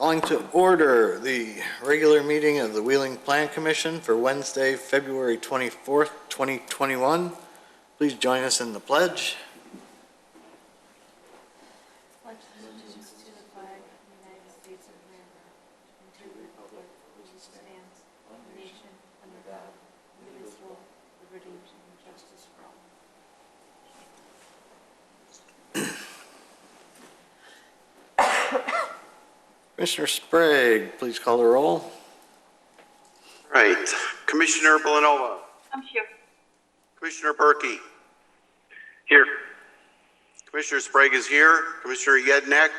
Calling to order the regular meeting of the Wheeling Plan Commission for Wednesday, February 24th, 2021. Please join us in the pledge. Pledge allegiance to the flag of the United States of America and to the republic which stands one nation under God, indivisible, liberty and justice for all. Commissioner Sprague, please call the roll. Right. Commissioner Villanova. I'm here. Commissioner Berkey. Here. Commissioner Sprague is here. Commissioner Yednak.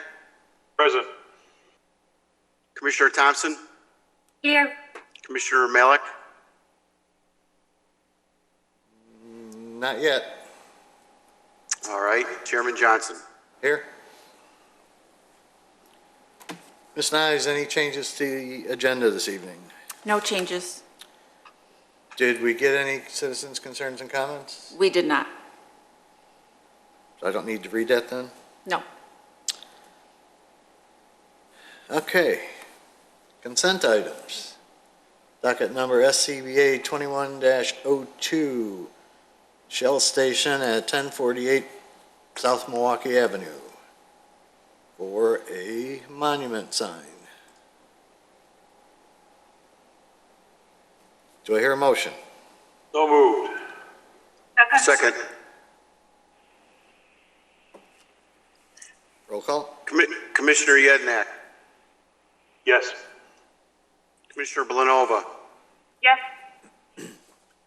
Present. Commissioner Thompson. Here. Commissioner Malik. Not yet. All right. Chairman Johnson. Here. Ms. Nyes, any changes to the agenda this evening? No changes. Did we get any citizens' concerns and comments? We did not. I don't need to read that then? No. Okay. Consent items. Docket number SCBA 21-02, Shell Station at 1048 South Milwaukee Avenue for a monument sign. Do I hear a motion? So moved. Second. Roll call? Commissioner Yednak. Yes. Commissioner Villanova. Yes.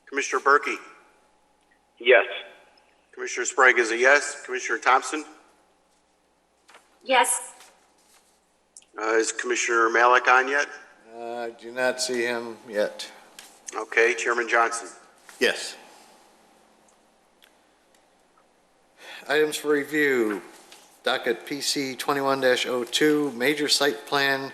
Commissioner Berkey. Yes. Commissioner Sprague is a yes. Commissioner Thompson. Yes. Is Commissioner Malik on yet? I do not see him yet. Okay. Chairman Johnson. Yes. Items for review. Docket PC 21-02, major site plan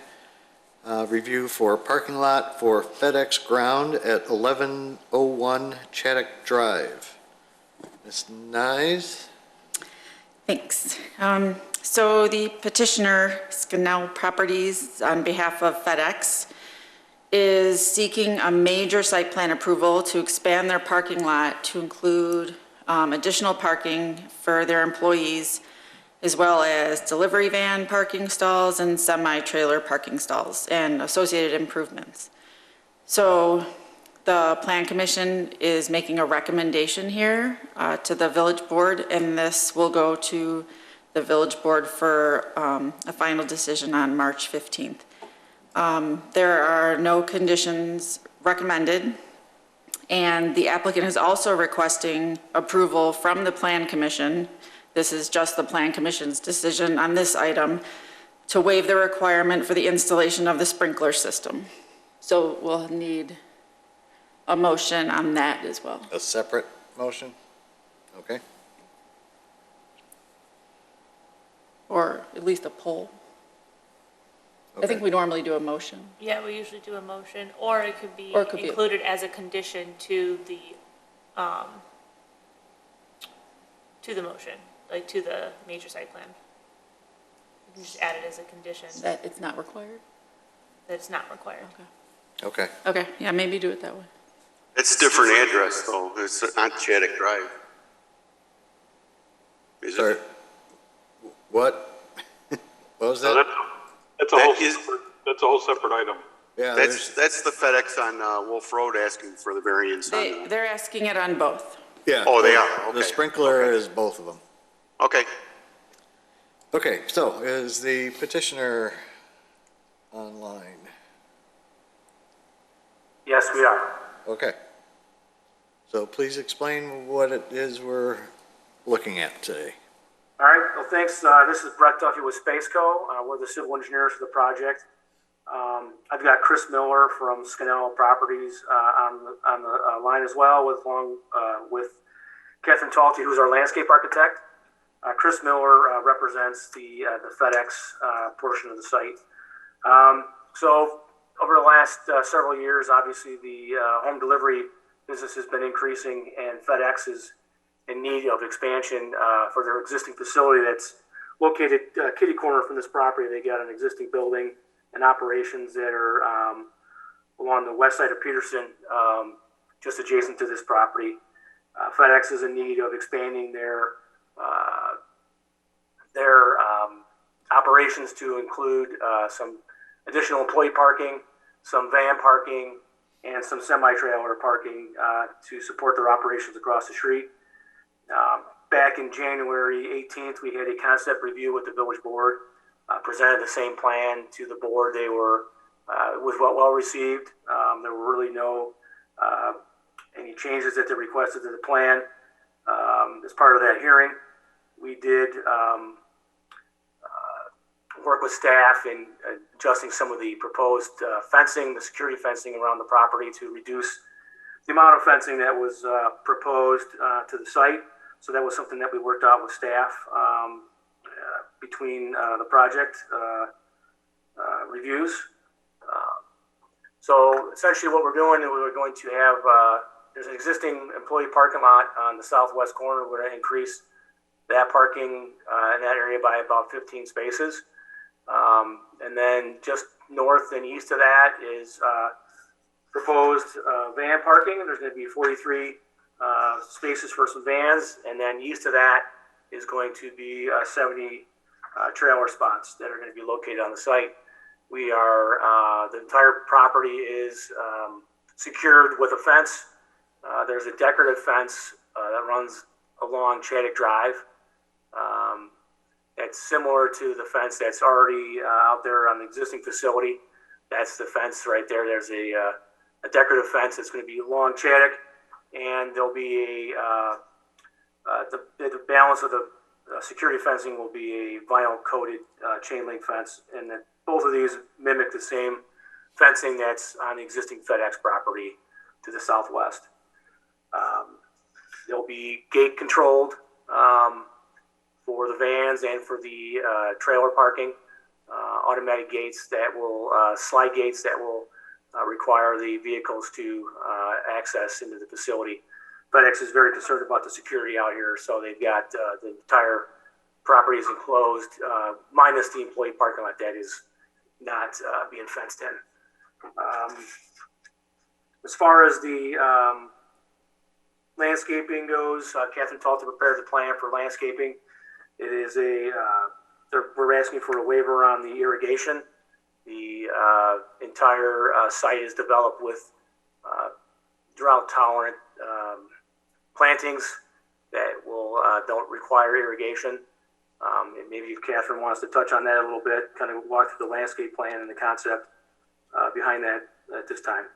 review for parking lot for FedEx ground at 1101 Chaddick Drive. Ms. Nyes? Thanks. So the petitioner, Scannell Properties, on behalf of FedEx, is seeking a major site plan approval to expand their parking lot to include additional parking for their employees, as well as delivery van parking stalls and semi-trailer parking stalls and associated improvements. So the Plan Commission is making a recommendation here to the village board, and this will go to the village board for a final decision on March 15th. There are no conditions recommended, and the applicant is also requesting approval from the Plan Commission. This is just the Plan Commission's decision on this item to waive the requirement for the installation of the sprinkler system. So we'll need a motion on that as well. A separate motion? Okay. Or at least a poll. Okay. I think we normally do a motion. Yeah, we usually do a motion, or it could be included as a condition to the motion, like to the major site plan. You can just add it as a condition That it's not required? that it's not required. Okay. Okay, yeah, maybe do it that way. It's a different address though. It's not Chaddick Drive. Is Sorry. it? What? What was So that? that's a whole separate item. Yeah, That's the FedEx on Wolf Road asking for the variance on that. They're asking it on both. yeah. Oh, they are, The okay. sprinkler Okay. is both of them. Okay. Okay, so is the petitioner online? Yes, we are. Okay. So please explain what it is we're looking at today. All right, well, thanks. This is Brett Duffy with Spaceco. We're the civil engineers for the project. I've got Chris Miller from Scannell Properties on the line as well, with Catherine Talty, who's our landscape architect. Chris Miller represents the FedEx portion of the site. So over the last several years, obviously the home delivery business has been increasing, and FedEx is in need of expansion for their existing facility that's located kitty corner from this property. They got an existing building and operations that are along the west side of Peterson, just adjacent to this property. FedEx is in need of expanding their operations to include some additional employee parking, some van parking, and some semi-trailer parking to support their operations across the street. Back in January 18th, we had a concept review with the village board, presented the same plan to the board. They were was well received. There were really no any changes that they requested to the plan. As part of that hearing, we did work with staff in adjusting some of the proposed fencing, the security fencing around the property to reduce the amount of fencing that was proposed to the site. So that was something that we worked out with staff between the project reviews. So essentially what we're doing is we're going to have, there's an existing employee parking lot on the southwest corner. We're going to increase that parking in that area by about 15 spaces. And then just north and east of that is proposed van parking. There's going to be 43 spaces for some vans. And then east of that is going to be 70 trailer spots that are going to be located on the site. We are, the entire property is secured with a fence. There's a decorative fence that runs along Chaddick Drive. It's similar to the fence that's already out there on the existing facility. That's the fence right there. There's a decorative fence that's going to be along Chaddick, and there'll be the balance of the security fencing will be a vinyl coated chain link fence, and then both of these mimic the same fencing that's on the existing FedEx property to the southwest. They'll be gate controlled for the vans and for the trailer parking. Automatic gates that will, slide gates that will require the vehicles to access into the facility. FedEx is very concerned about the security out here, so they've got the entire property is enclosed, minus the employee parking lot that is not being fenced in. As far as the landscaping goes, Catherine Talton prepared the plan for landscaping. It is we're asking for a waiver on the irrigation. The entire site is developed with drought-tolerant plantings that don't require irrigation. And maybe if Catherine wants to touch on that a little bit, kind of walk through the landscape plan and the concept behind that at this time.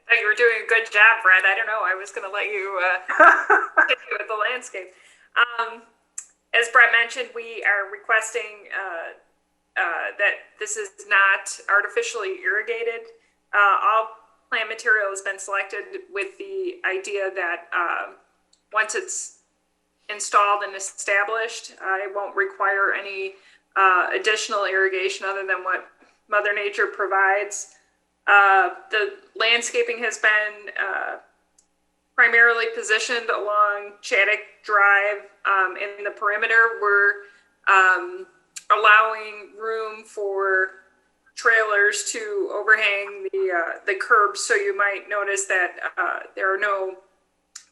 I thought you were doing a good job, Brett. I don't know. I was going to let you continue with the landscape. As Brett mentioned, we are requesting that this is not artificially irrigated. All plant material has been selected with the idea that once it's installed and established, it won't require any additional irrigation other than what Mother Nature provides. The landscaping has been primarily positioned along Chaddick Drive in the perimeter. We're allowing room for trailers to overhang the curbs, so you might notice that there are no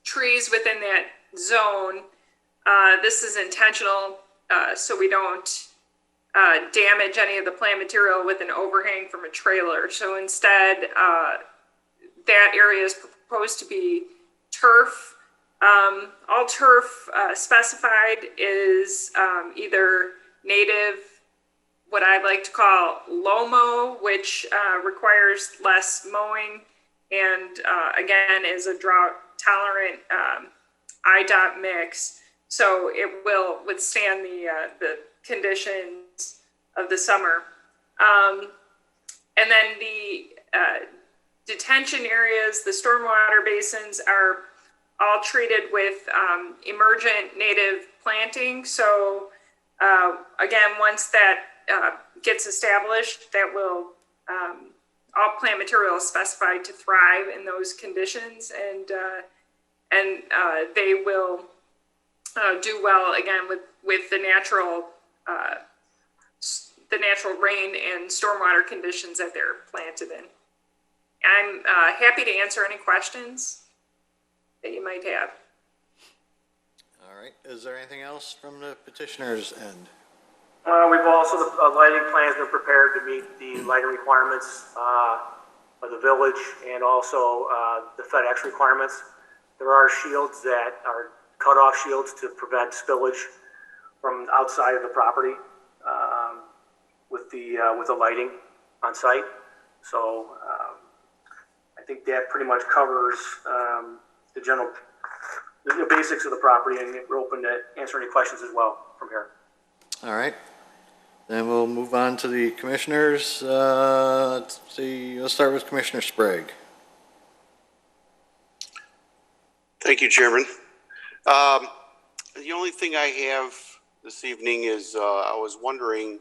trees within that zone. This is intentional, so we don't damage any of the plant material with an overhang from a trailer. So instead, that area is proposed to be turf. All turf specified is either native, what I like to call low mow, which requires less mowing, and again is a drought tolerant IDOT mix, so it will withstand the conditions of the summer. And then the detention areas, the stormwater basins are all treated with emergent native planting. So again, once that gets established, that will all plant material is specified to thrive in those conditions, and they will do well again with the natural the natural rain and stormwater conditions that they're planted in. I'm happy to answer any questions that you might have. All right, is there anything else from the petitioner's end? We've also, the lighting plan's been prepared to meet the lighting requirements of the village and also the FedEx requirements. There are shields that are cut-off shields to prevent spillage from outside of the property with the lighting on site. So I think that pretty much covers the general the basics of the property, and we're open to answer any questions as well from here. All right, then we'll move on to the commissioners. Let's see, let's start with Commissioner Sprague. Thank you, Chairman. The only thing I have this evening is I was wondering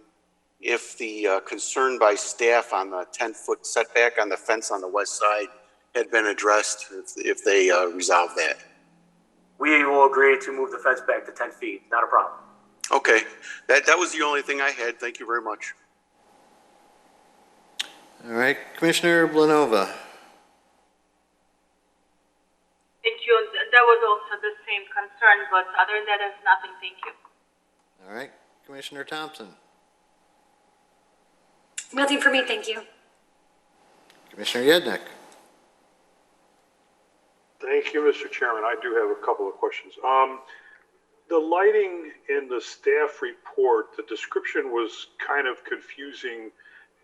if the concern by staff on the 10-foot setback on the fence on the west side had been addressed, if they resolved that. We will agree to move the fence back to 10 feet, not a problem. Okay, that was the only thing I had. Thank you very much. All right, Commissioner Blanova. Thank you. That was also the same concern, but other than that, there's nothing. Thank you. All right, Commissioner Thompson. Nothing for me, thank you. Commissioner Yednick. Thank you, Mr. Chairman. I do have a couple of questions. The lighting in the staff report, the description was kind of confusing.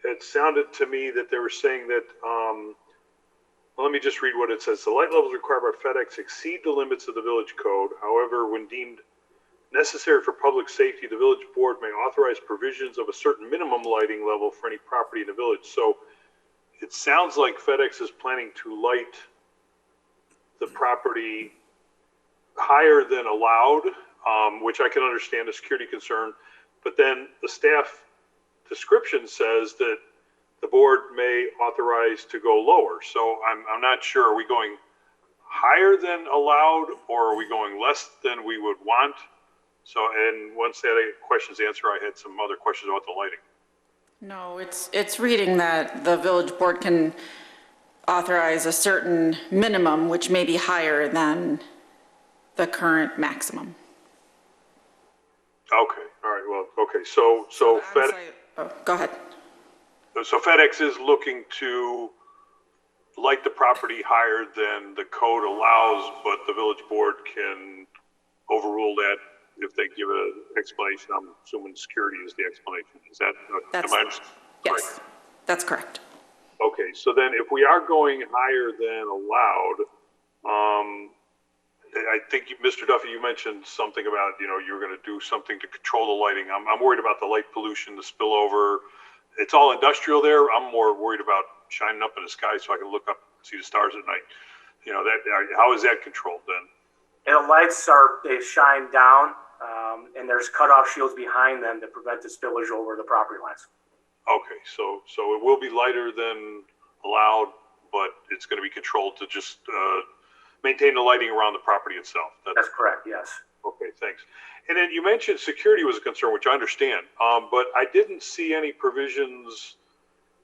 It sounded to me that they were saying that, well, let me just read what it says. The light levels required by FedEx exceed the limits of the village code. However, when deemed necessary for public safety, the village board may authorize provisions of a certain minimum lighting level for any property in the village. So it sounds like FedEx is planning to light the property higher than allowed, which I can understand a security concern. But then the staff description says that the board may authorize to go lower. So I'm not sure. Are we going higher than allowed, or are we going less than we would want? So, and once that question's answered, I had some other questions about the lighting. No, it's reading that the village board can authorize a certain minimum, which may be higher than the current maximum. Okay, all right, well, okay, so FedEx, oh, go ahead. So FedEx is looking to light the property higher than the code allows, but the village board can overrule that if they give an explanation. I'm assuming security is the explanation. Is that, am I understanding? Yes, correct? That's correct. Okay, so then if we are going higher than allowed, I think, Mr. Duffy, you mentioned something about, you're going to do something to control the lighting. I'm worried about the light pollution, the spillover. It's all industrial there. I'm more worried about shining up in the sky so I can look up and see the stars at night. How is that controlled then? And the lights they shine down, and there's cutoff shields behind them to prevent the spillage over the property lines. Okay, so it will be lighter than allowed, but it's going to be controlled to just maintain the lighting around the property itself. That's correct, yes. Okay, thanks. And then you mentioned security was a concern, which I understand, but I didn't see any provisions.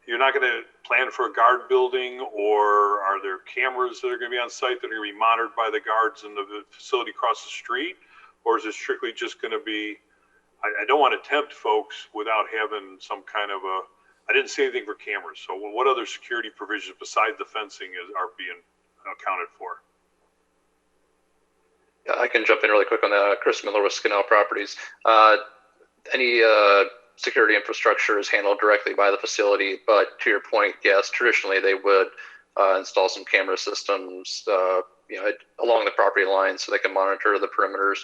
You're not going to plan for a guard building, or are there cameras that are going to be on site that are going to be monitored by the guards in the facility across the street? Or is it strictly just going to be, I don't want to tempt folks without having some kind of I didn't see anything for cameras. So what other security provisions besides the fencing are being accounted for? Yeah, I can jump in really quick on that. Chris Miller with Scannell Properties. Any security infrastructure is handled directly by the facility, but to your point, yes, traditionally they would install some camera systems along the property line so they can monitor the perimeters.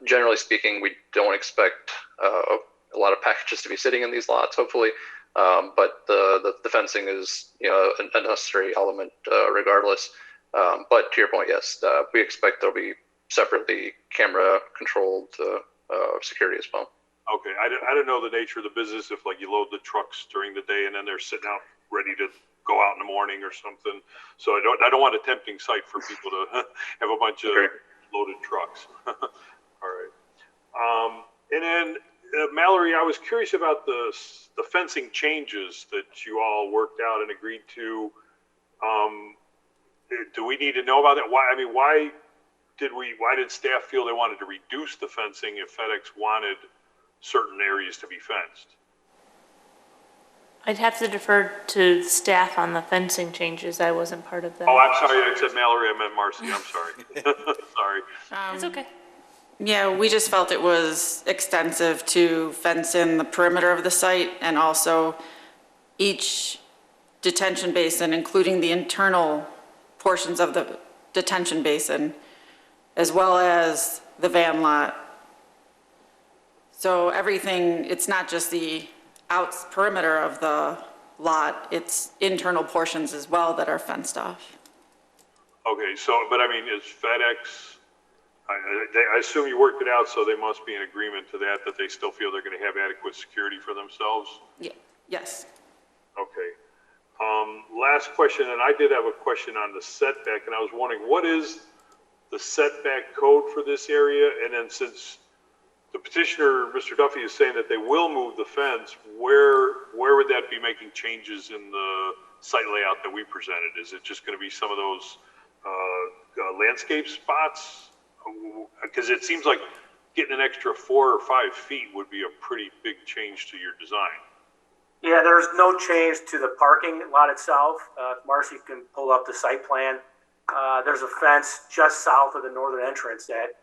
Generally speaking, we don't expect a lot of packages to be sitting in these lots, hopefully, but the fencing is a necessary element regardless. But to your point, yes, we expect there'll be separately camera controlled security as well. Okay, I don't know the nature of the business if you load the trucks during the day and then they're sitting out ready to go out in the morning or something. So I don't want a tempting site for people to have a bunch of loaded trucks. All right. And then Mallory, I was curious about the fencing changes that you all worked out and agreed to. Do we need to know about that? Why did staff feel they wanted to reduce the fencing if FedEx wanted certain areas to be fenced? I'd have to defer to staff on the fencing changes. I wasn't part of that. Oh, I'm sorry. I said Mallory. I meant Marcy. I'm sorry. Sorry. It's okay. Yeah, we just felt it was extensive to fence in the perimeter of the site and also each detention basin, including the internal portions of the detention basin, as well as the van lot. So everything, it's not just the perimeter of the lot, it's internal portions as well that are fenced off. Okay, but I mean, is FedEx, I assume you worked it out, so they must be in agreement to that they still feel they're going to have adequate security for themselves? Yeah. Yes. Okay. Last question, and I did have a question on the setback, and I was wondering, what is the setback code for this area? And then since the petitioner, Mr. Duffy, is saying that they will move the fence, where would that be making changes in the site layout that we presented? Is it just going to be some of those landscape spots? Because it seems like getting an extra 4 or 5 feet would be a pretty big change to your design. Yeah, there's no change to the parking lot itself. Marcy can pull up the site plan. There's a fence just south of the northern entrance that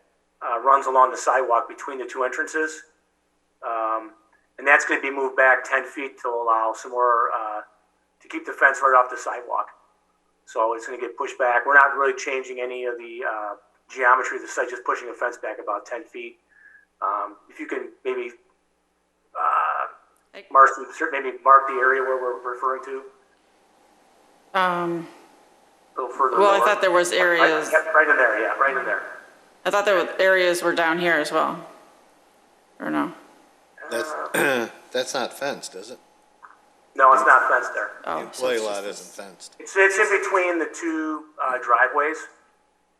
runs along the sidewalk between the two entrances. And that's going to be moved back 10 feet to allow some more, to keep the fence right off the sidewalk. So it's going to get pushed back. We're not really changing any of the geometry of the site, just pushing the fence back about 10 feet. If you can maybe, Marcy, maybe mark the area where we're referring to. A little further Well, north. I thought there was areas, Right in there, yeah, right in there. I thought there were areas were down here as well. Or no? That's not fenced, is it? No, it's not fenced there. The Oh, so employee it's lot just- isn't fenced. It's in between the two driveways.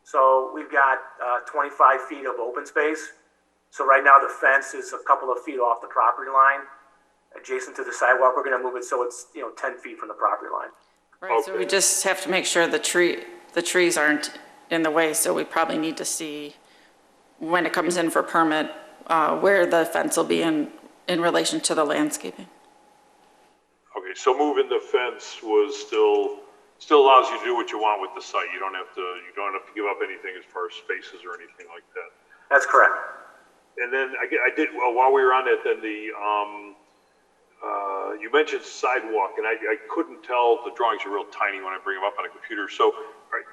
So we've got 25 feet of open space. So right now the fence is a couple of feet off the property line, adjacent to the sidewalk. We're going to move it so it's 10 feet from the property line. Right, so we just have to make sure the trees aren't in the way, so we probably need to see when it comes in for permit, where the fence will be in relation to the landscaping. Okay, so moving the fence was still allows you to do what you want with the site. You don't have to give up anything as far as spaces or anything like that. That's correct. And then I did, well, while we were on it, then you mentioned sidewalk, and I couldn't tell, the drawings are real tiny when I bring them up on a computer. So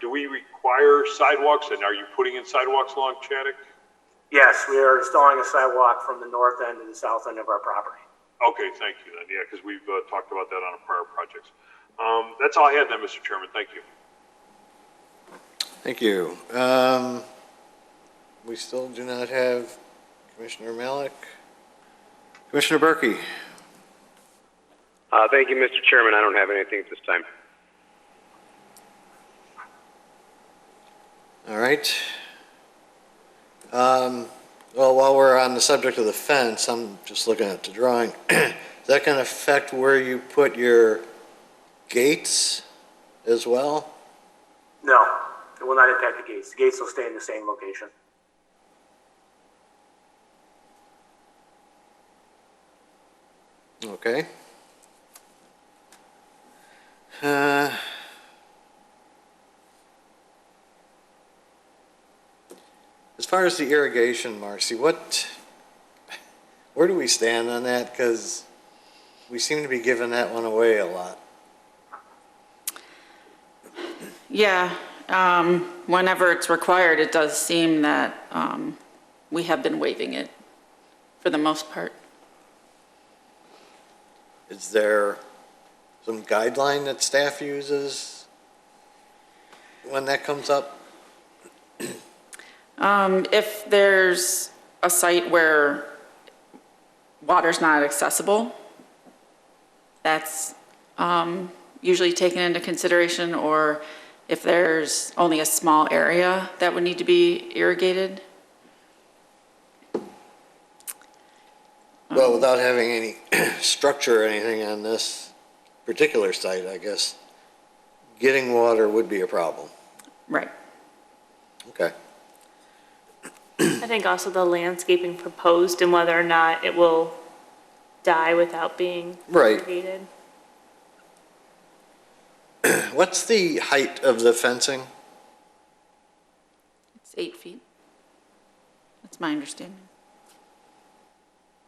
do we require sidewalks, and are you putting in sidewalks along Chaddick? Yes, we are installing a sidewalk from the north end to the south end of our property. Okay, thank you then. Yeah, because we've talked about that on a prior projects. That's all I had then, Mr. Chairman. Thank you. Thank you. We still do not have Commissioner Malik. Commissioner Berkey. Thank you, Mr. Chairman. I don't have anything at this time. All right. Well, while we're on the subject of the fence, I'm just looking at the drawing. Is that going to affect where you put your gates as well? No, it will not impact the gates. The gates will stay in the same location. Okay. As far as the irrigation, Marcy, where do we stand on that? Because we seem to be giving that one away a lot. Yeah, whenever it's required, it does seem that we have been waiving it for the most part. Is there some guideline that staff uses when that comes up? If there's a site where water's not accessible, that's usually taken into consideration, or if there's only a small area that would need to be irrigated. Well, without having any structure or anything on this particular site, I guess, getting water would be a problem. Right. Okay. I think also the landscaping proposed and whether or not it will die without being Right. irrigated. What's the height of the fencing? It's 8 feet. That's my understanding.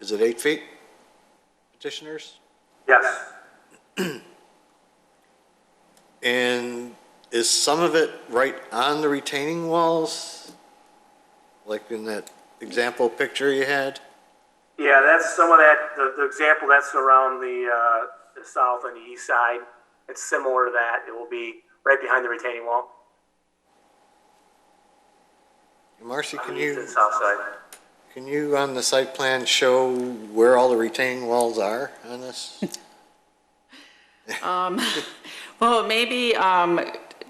Is it 8 feet, petitioners? Yes. And is some of it right on the retaining walls? Like in that example picture you had? Yeah, that's some of that, the example that's around the south and the east side. It's similar to that. It will be right behind the retaining wall. Marcy, On the east and south side. can you on the site plan show where all the retaining walls are on this? Well, maybe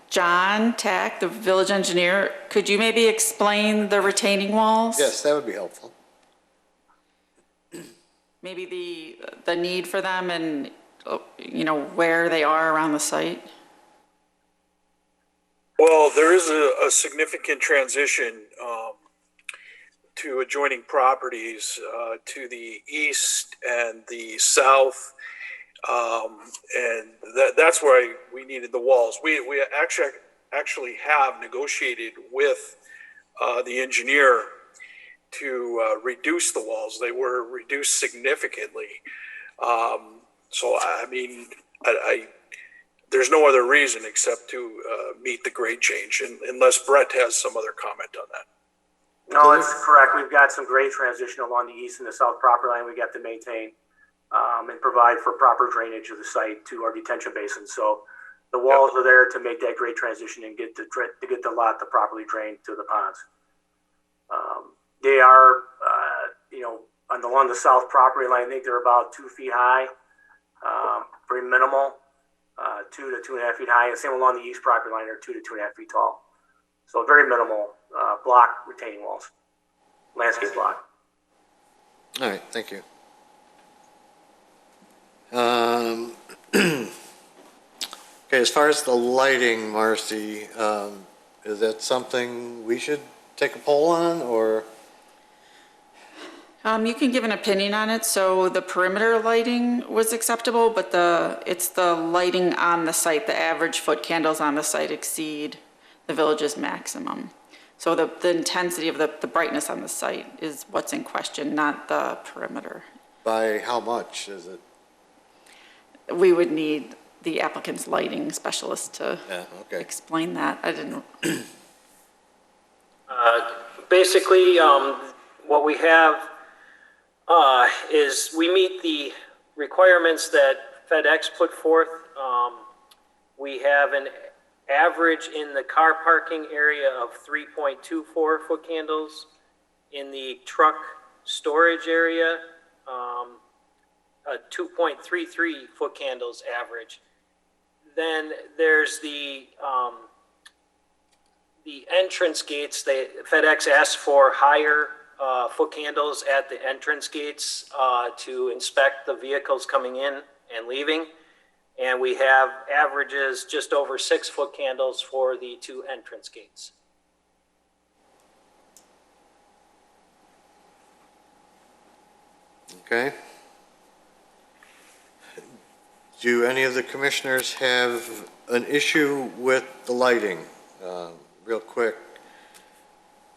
John Tack, the village engineer, could you maybe explain the retaining walls? Yes, that would be helpful. Maybe the need for them and, you know, where they are around the site? Well, there is a significant transition to adjoining properties to the east and the south, and that's why we needed the walls. We actually have negotiated with the engineer to reduce the walls. They were reduced significantly. So I mean, there's no other reason except to meet the grade change, unless Brett has some other comment on that. No, it's correct. We've got some grade transition along the east and the south property line we got to maintain and provide for proper drainage of the site to our detention basin. So the walls are there to make that grade transition and get the lot to properly drain to the ponds. They are, you know, along the south property line, I think they're about 2 feet high, very minimal, 2 to 2.5 feet high. And same along the east property line, they're 2 to 2.5 feet tall. So very minimal block retaining walls, landscape block. All right, thank you. Okay, as far as the lighting, Marcy, is that something we should take a poll on, or? You can give an opinion on it. So the perimeter lighting was acceptable, but it's the lighting on the site, the average foot candles on the site exceed the village's maximum. So the intensity of the brightness on the site is what's in question, not the perimeter. By how much is it? We would need the applicant's lighting specialist to explain that. I didn't. Basically, what we have is we meet the requirements that FedEx put forth. We have an average in the car parking area of 3.24 foot candles. In the truck storage area, 2.33 foot candles average. Then there's the entrance gates. FedEx asked for higher foot candles at the entrance gates to inspect the vehicles coming in and leaving. And we have averages just over 6 foot candles for the 2 entrance gates. Okay. Do any of the commissioners have an issue with the lighting? Real quick.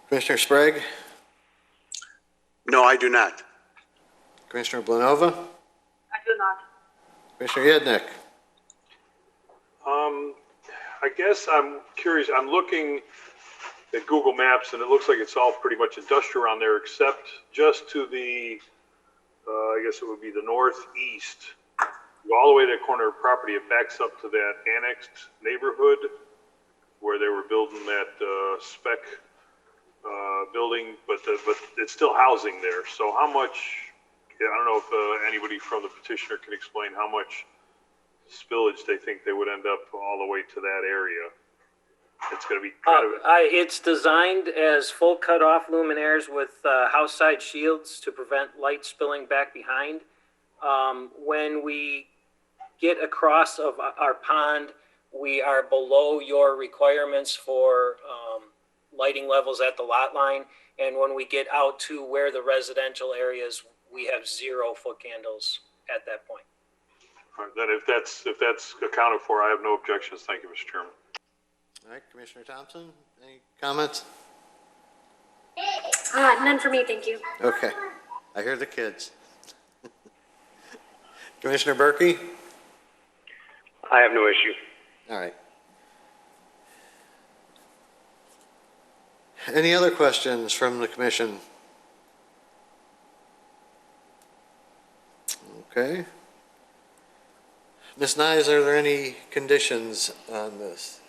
Commissioner Sprague? No, I do not. Commissioner Blanova? I do not. Commissioner Yednick? I guess I'm curious. I'm looking at Google Maps, and it looks like it's all pretty much industrial around there, except just to the, I guess it would be the northeast. Go all the way to the corner of property. It backs up to that annexed neighborhood where they were building that spec building, but it's still housing there. So how much? I don't know if anybody from the petitioner can explain how much spillage they think they would end up all the way to that area. It's going to be kind of, It's designed as full cut-off luminaires with house side shields to prevent light spilling back behind. When we get across of our pond, we are below your requirements for lighting levels at the lot line. And when we get out to where the residential areas, we have 0 foot candles at that point. all right, then if that's accounted for, I have no objections. Thank you, Mr. Chairman. All right, Commissioner Thompson, any comments? None for me, thank you. Okay, I hear the kids. Commissioner Berkey? I have no issue. All right. Any other questions from the commission? Okay. Ms. Nyes, are there any conditions on this?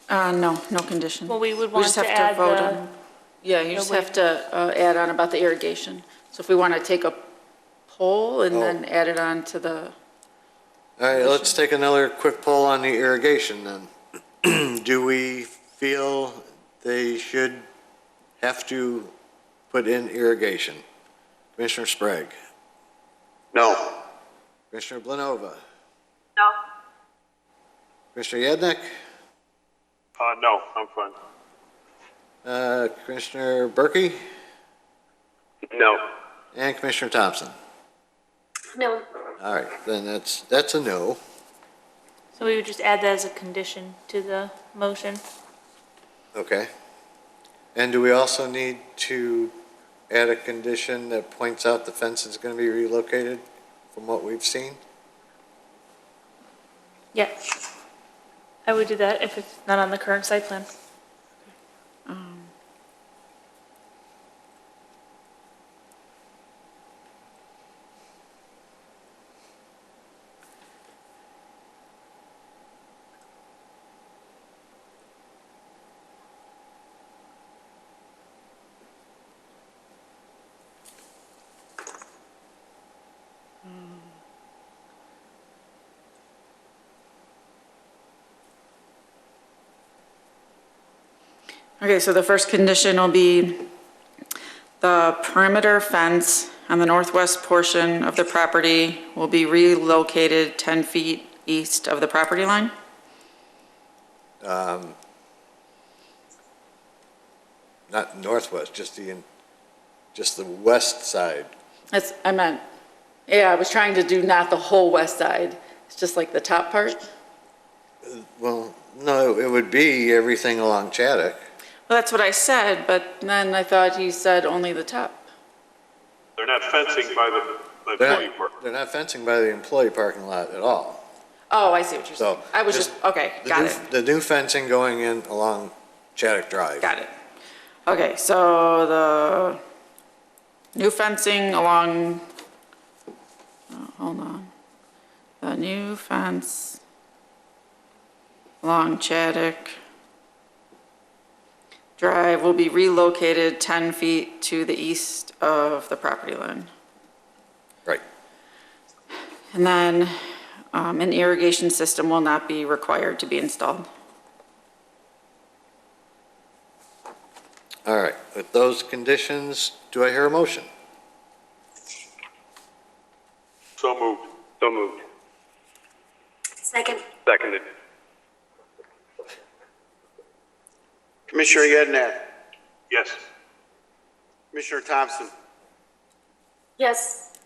No condition. Well, we would We want just to have add to vote the, on. Yeah, you the just have to add on about the irrigation. So if we want to take a poll and then add it on to the, All right, let's take another quick poll on the irrigation then. Do we feel they should have to put in irrigation? Commissioner Sprague? No. Commissioner Blanova? No. Commissioner Yednick? No, I'm fine. Commissioner Berkey? No. And Commissioner Thompson? No. All right, then that's a no. so we would just add that as a condition to the motion. Okay. And do we also need to add a condition that points out the fence is going to be relocated from what we've seen? Yeah. I would do that if it's not on the current site plan. okay, so the first condition will be the perimeter fence on the northwest portion of the property will be relocated 10 feet east of the property line? Not northwest, just the west side. I meant, yeah, I was trying to do not the whole west side. It's just like the top part? Well, no, it would be everything along Chaddick. Well, that's what I said, but then I thought he said only the top. They're not fencing by the employee park. They're not fencing by the employee parking lot at all. Oh, I see what you're saying. So I was just, okay, got it. The new fencing going in along Chaddick Drive. Got it. Okay, so the new fencing along, hold on. The new fence along Chaddick Drive will be relocated 10 feet to the east of the property line. Right. And then an irrigation system will not be required to be installed. All right, with those conditions, do I hear a motion? So moved. So moved. Second. Seconded. Commissioner Yednack? Yes. Commissioner Thompson? Yes.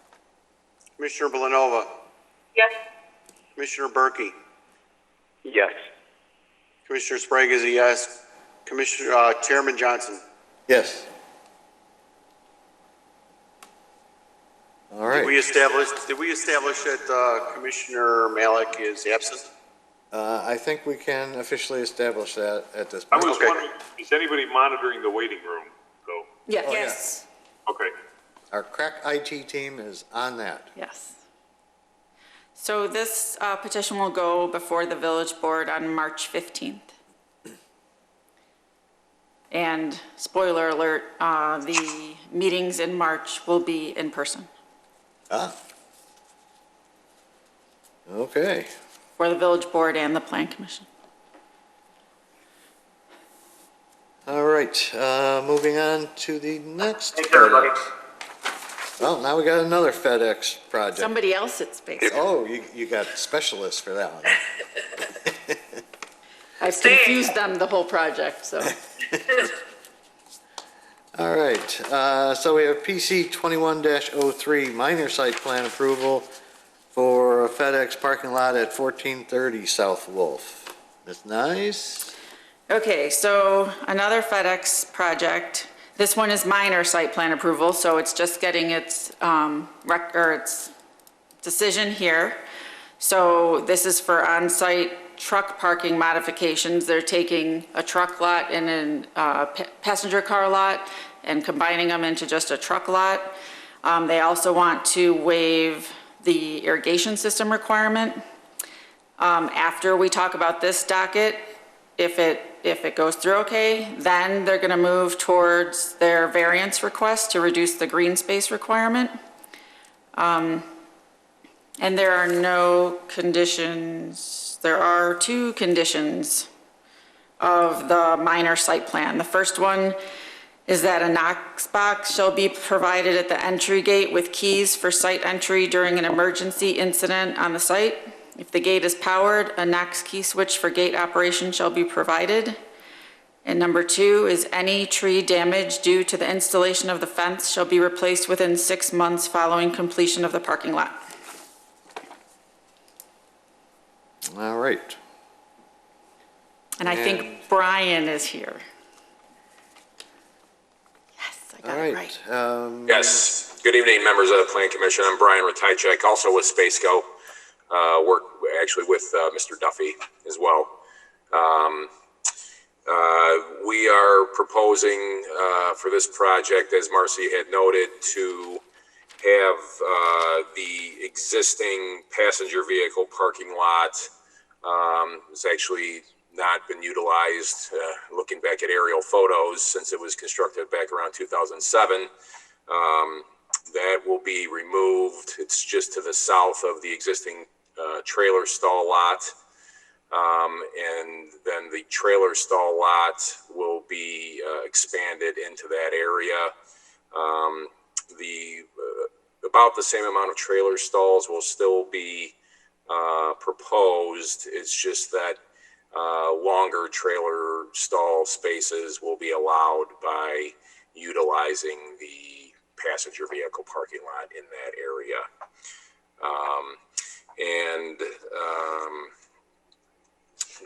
Commissioner Blanova? Yes. Commissioner Berkey? Yes. Commissioner Sprague is a yes. Commissioner, Chairman Johnson? Yes. All right. Did we establish that Commissioner Malik is absent? I think we can officially establish that at this I point. was wondering, is anybody monitoring the waiting room, though? Yes. Oh, yeah. Yes. Okay. Our crack IT team is on that. Yes. So this petition will go before the village board on March 15th. And spoiler alert, the meetings in March will be in person Ah. Okay. for the village board and the plan commission. All right, moving on to the next. Thanks, everybody. Well, now we got another FedEx project. Somebody else at Space. Oh, you got specialists for that one. I've confused them the whole project, so. All right, so we have PC 21-03, minor site plan approval for a FedEx parking lot at 1430 South Wolf. Ms. Nice? Okay, so another FedEx project. This one is minor site plan approval, so it's just getting its its decision here. So this is for on-site truck parking modifications. They're taking a truck lot and a passenger car lot and combining them into just a truck lot. They also want to waive the irrigation system requirement. After we talk about this docket, if it goes through okay, then they're gonna move towards their variance request to reduce the green space requirement. And there are no conditions, there are 2 conditions of the minor site plan. The first one is that a Knox box shall be provided at the entry gate with keys for site entry during an emergency incident on the site. If the gate is powered, a Knox key switch for gate operation shall be provided. And number 2 is any tree damage due to the installation of the fence shall be replaced within 6 months following completion of the parking lot. All right. And I think Brian is here. Yes, I got it right. Yes. Good evening, members of the Plan Commission. I'm Brian Ratajczyk, also with Spaceco. Work actually with Mr. Duffy as well. We are proposing for this project, as Marcy had noted, to have the existing passenger vehicle parking lot. It's actually not been utilized, looking back at aerial photos, since it was constructed back around 2007. That will be removed. It's just to the south of the existing trailer stall lot. And then the trailer stall lot will be expanded into that area. About the same amount of trailer stalls will still be proposed. It's just that longer trailer stall spaces will be allowed by utilizing the passenger vehicle parking lot in that area.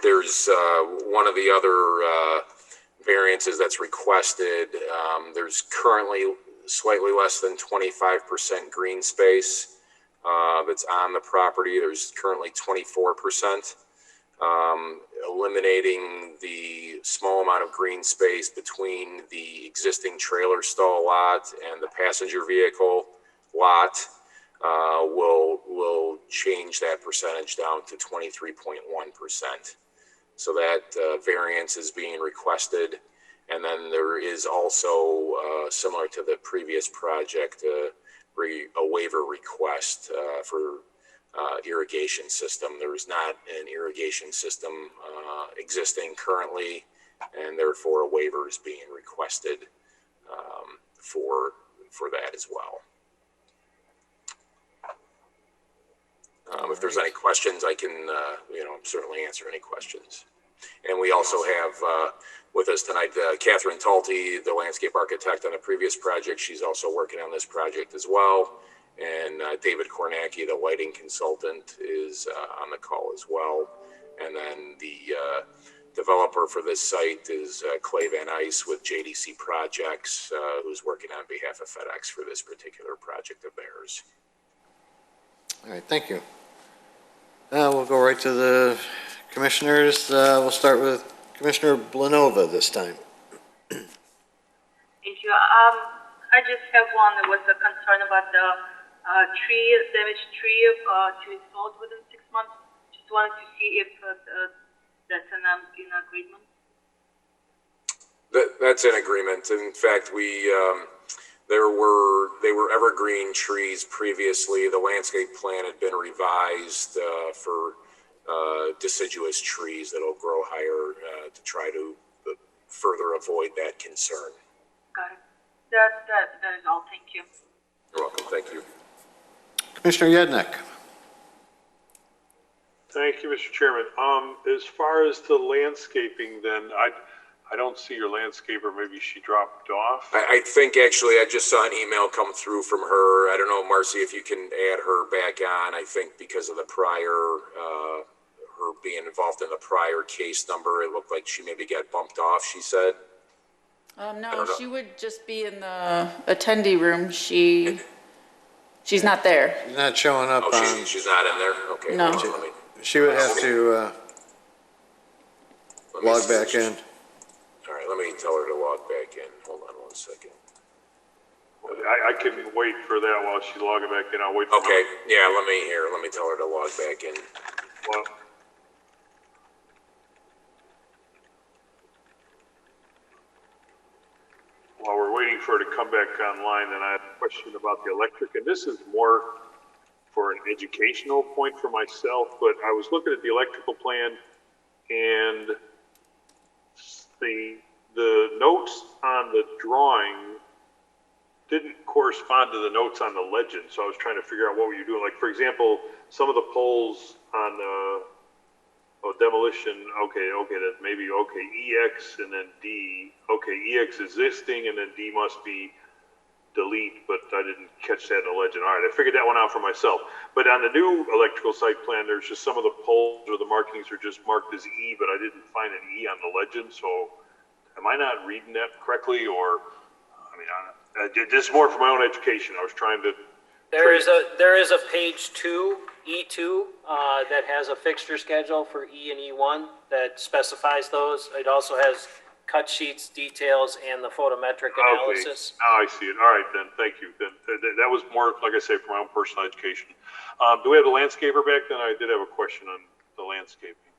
There's one of the other variances that's requested. There's currently slightly less than 25% green space that's on the property. There's currently 24%. Eliminating the small amount of green space between the existing trailer stall lot and the passenger vehicle lot will change that percentage down to 23.1%. So that variance is being requested. And then there is also, similar to the previous project, a waiver request for irrigation system. There is not an irrigation system existing currently, and therefore a waiver is being requested for that as well. If there's any questions, I can certainly answer any questions. And we also have with us tonight Catherine Talty, the landscape architect on the previous project. She's also working on this project as well. And David Kornacki, the lighting consultant, is on the call as well. And then the developer for this site is Clay Van Ice with JDC Projects, who's working on behalf of FedEx for this particular project of theirs. All right, thank you. We'll go right to the commissioners. We'll start with Commissioner Blanova this time. Thank you. I just have one. There was a concern about the damaged tree to be sold within 6 months. Just wanted to see if that's in agreement. That's in agreement. In fact, they were evergreen trees previously. The landscape plan had been revised for deciduous trees that'll grow higher to try to further avoid that concern. Got it. That is all. Thank you. You're welcome. Thank you. Commissioner Yednek. Thank you, Mr. Chairman. As far as the landscaping, then I don't see your landscaper. Maybe she dropped off. I think actually I just saw an email come through from her. I don't know, Marcy, if you can add her back on. I think because of the prior, her being involved in the prior case number, it looked like she maybe got bumped off, she said. No, she would just be in the attendee room. She's not there. She's not showing up on. She's not in there? Okay. No. Hold on, let me- She would have to log back in. All right, let me tell her to log back in. Hold on one second. I can wait for that while she's logging back in. I'll wait for Okay, yeah, let me tell her to log back in. Well, while we're waiting for her to come back online, then I have a question about the electric, and this is more for an educational point for myself, but I was looking at the electrical plan, and the notes on the drawing didn't correspond to the notes on the legend, so I was trying to figure out what were you doing. Like, for example, some of the poles on demolition, okay, that maybe, okay, EX and then D, okay, EX existing and then D must be delete, but I didn't catch that in the legend. All right, I figured that one out for myself. But on the new electrical site plan, there's just some of the poles or the markings are just marked as E, but I didn't find an E on the legend, so am I not reading that correctly, or, I mean, this is more for my own education. I was trying to. There is a page 2, E2, that has a fixture schedule for E and E1 that specifies those. It also has cut sheets, details, and the photometric analysis. Okay, now I see it. All right, then, thank you. Then that was more, like I say, for my own personal education. Do we have the landscaper back? Then I did have a question on the landscaping.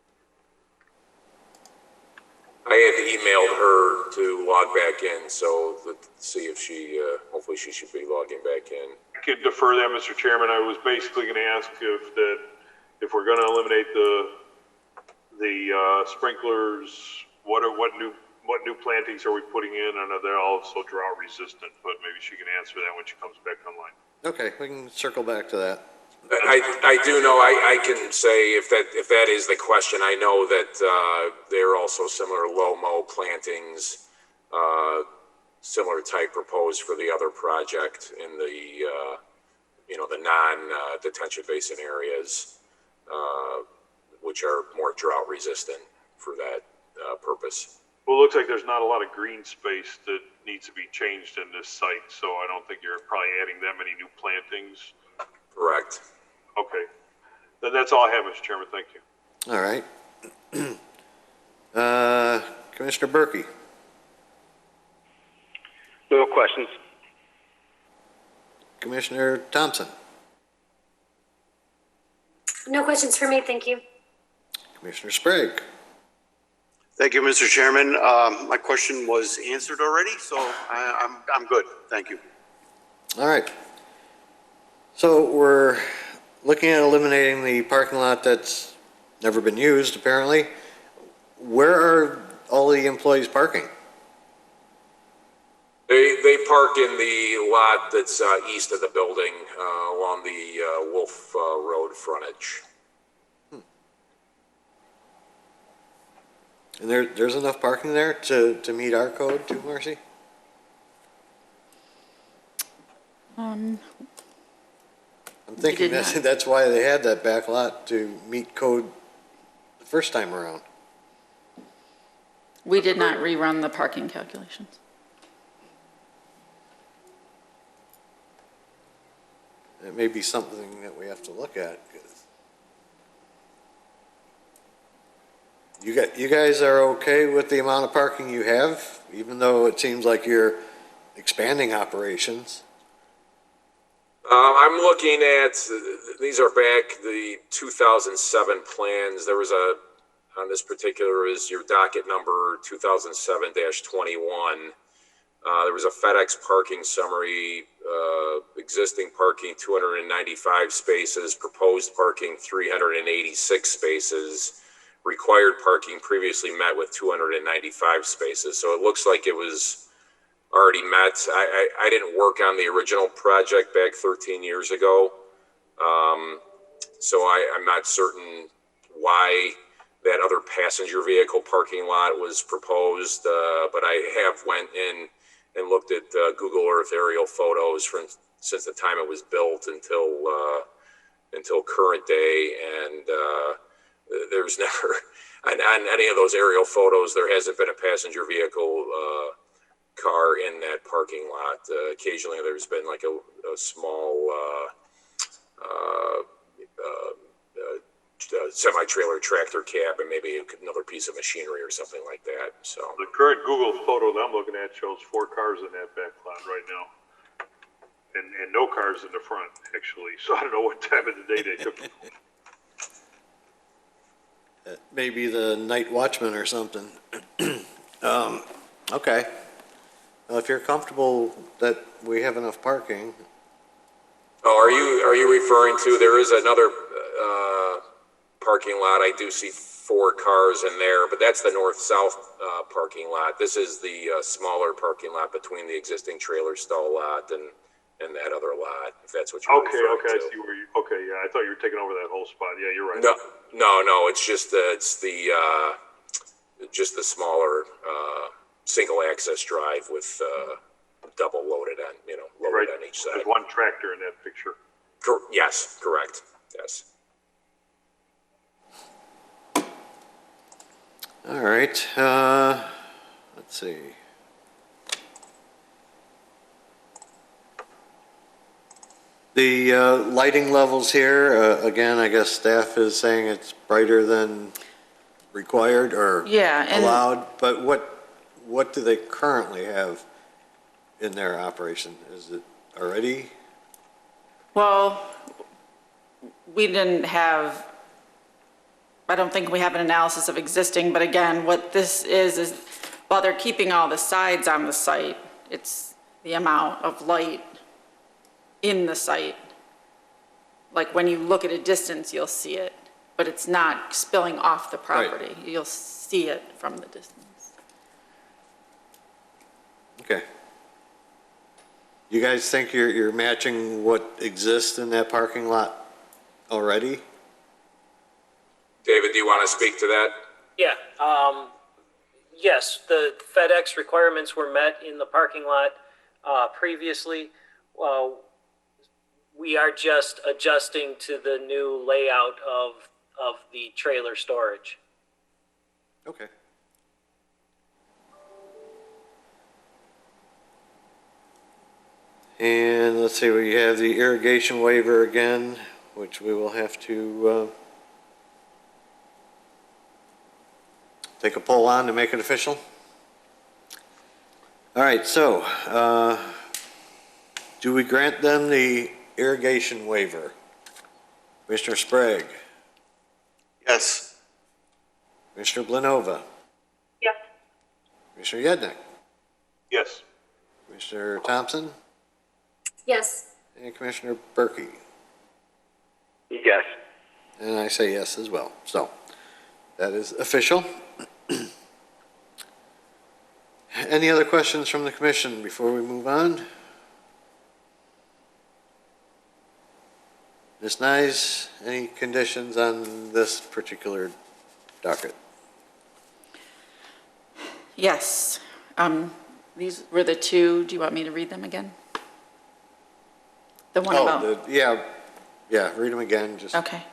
I had emailed her to log back in, so let's see if she, hopefully she should be logging back in. I could defer that, Mr. Chairman. I was basically going to ask if we're going to eliminate the sprinklers, what new plantings are we putting in? I know they're also drought resistant, but maybe she can answer that when she comes back online. Okay, we can circle back to that. I do know, I can say if that is the question, I know that there are also similar low mow plantings, similar type proposed for the other project in the the non-detention basin areas, which are more drought resistant for that purpose. Well, it looks like there's not a lot of green space that needs to be changed in this site, so I don't think you're probably adding that many new plantings. Correct. Okay. Then that's all I have, Mr. Chairman. Thank you. All right. Commissioner Berkey. No questions. Commissioner Thompson. No questions for me, thank you. Commissioner Sprague. Thank you, Mr. Chairman. My question was answered already, so I'm good. Thank you. All right. So we're looking at eliminating the parking lot that's never been used, apparently. Where are all the employees parking? They park in the lot that's east of the building along the Wolf Road frontage. And there's enough parking there to meet our code too, Marcy? I'm thinking that's why they had that back lot, to meet code the first time around. We did not rerun the parking calculations. It may be something that we have to look at. You guys are okay with the amount of parking you have, even though it seems like you're expanding operations? I'm looking at, these are back the 2007 plans. There was on this particular is your docket number 2007-21. There was a FedEx parking summary, existing parking 295 spaces, proposed parking 386 spaces, required parking previously met with 295 spaces. So it looks like it was already met. I didn't work on the original project back 13 years ago. So I'm not certain why that other passenger vehicle parking lot was proposed, but I have went in and looked at Google Earth aerial photos since the time it was built until current day, and there's never on any of those aerial photos there hasn't been a passenger vehicle car in that parking lot. Occasionally there's been like a small semi-trailer tractor cab and maybe another piece of machinery or something like that. So the current Google photo that I'm looking at shows 4 cars in that back lot right now, and no cars in the front actually. So I don't know what time of the day they took it. Maybe the night watchman or something. Okay. Well, if you're comfortable that we have enough parking. Oh, are you referring to, there is another parking lot. I do see 4 cars in there, but that's the north-south parking lot. This is the smaller parking lot between the existing trailer stall lot and that other lot, if that's what you're referring to. I see where you, yeah, I thought you were taking over that whole spot. Yeah, you're right. No, it's just the smaller single access drive with double loaded on, loaded on each side. There's 1 tractor in that picture. Yes, correct. Yes. All right. Let's see. The lighting levels here, again, I guess staff is saying it's brighter than required or allowed, but what do they currently have in their operation? Is it already? Well, we didn't have, I don't think we have an analysis of existing, but again, what this is while they're keeping all the sides on the site, it's the amount of light in the site. Like when you look at a distance, you'll see it, but it's not spilling off the property. Right. You'll see it from the distance. Okay. You guys think you're matching what exists in that parking lot already? David, do you want to speak to that? Yeah. Yes, the FedEx requirements were met in the parking lot previously. We are just adjusting to the new layout of the trailer storage. Okay. And let's see, we have the irrigation waiver again, which we will have to take a poll on to make it official. All right, so do we grant them the irrigation waiver? Commissioner Sprague? Yes. Commissioner Blanova? Yes. Commissioner Yednick? Yes. Commissioner Thompson? Yes. And Commissioner Berkey? Yes. And I say yes as well. So that is official. Any other questions from the commission before we move on? Ms. Nyes, any conditions on this particular docket? Yes. These were the 2. Do you want me to read them again? The one about... Yeah, read them again. Just. Okay.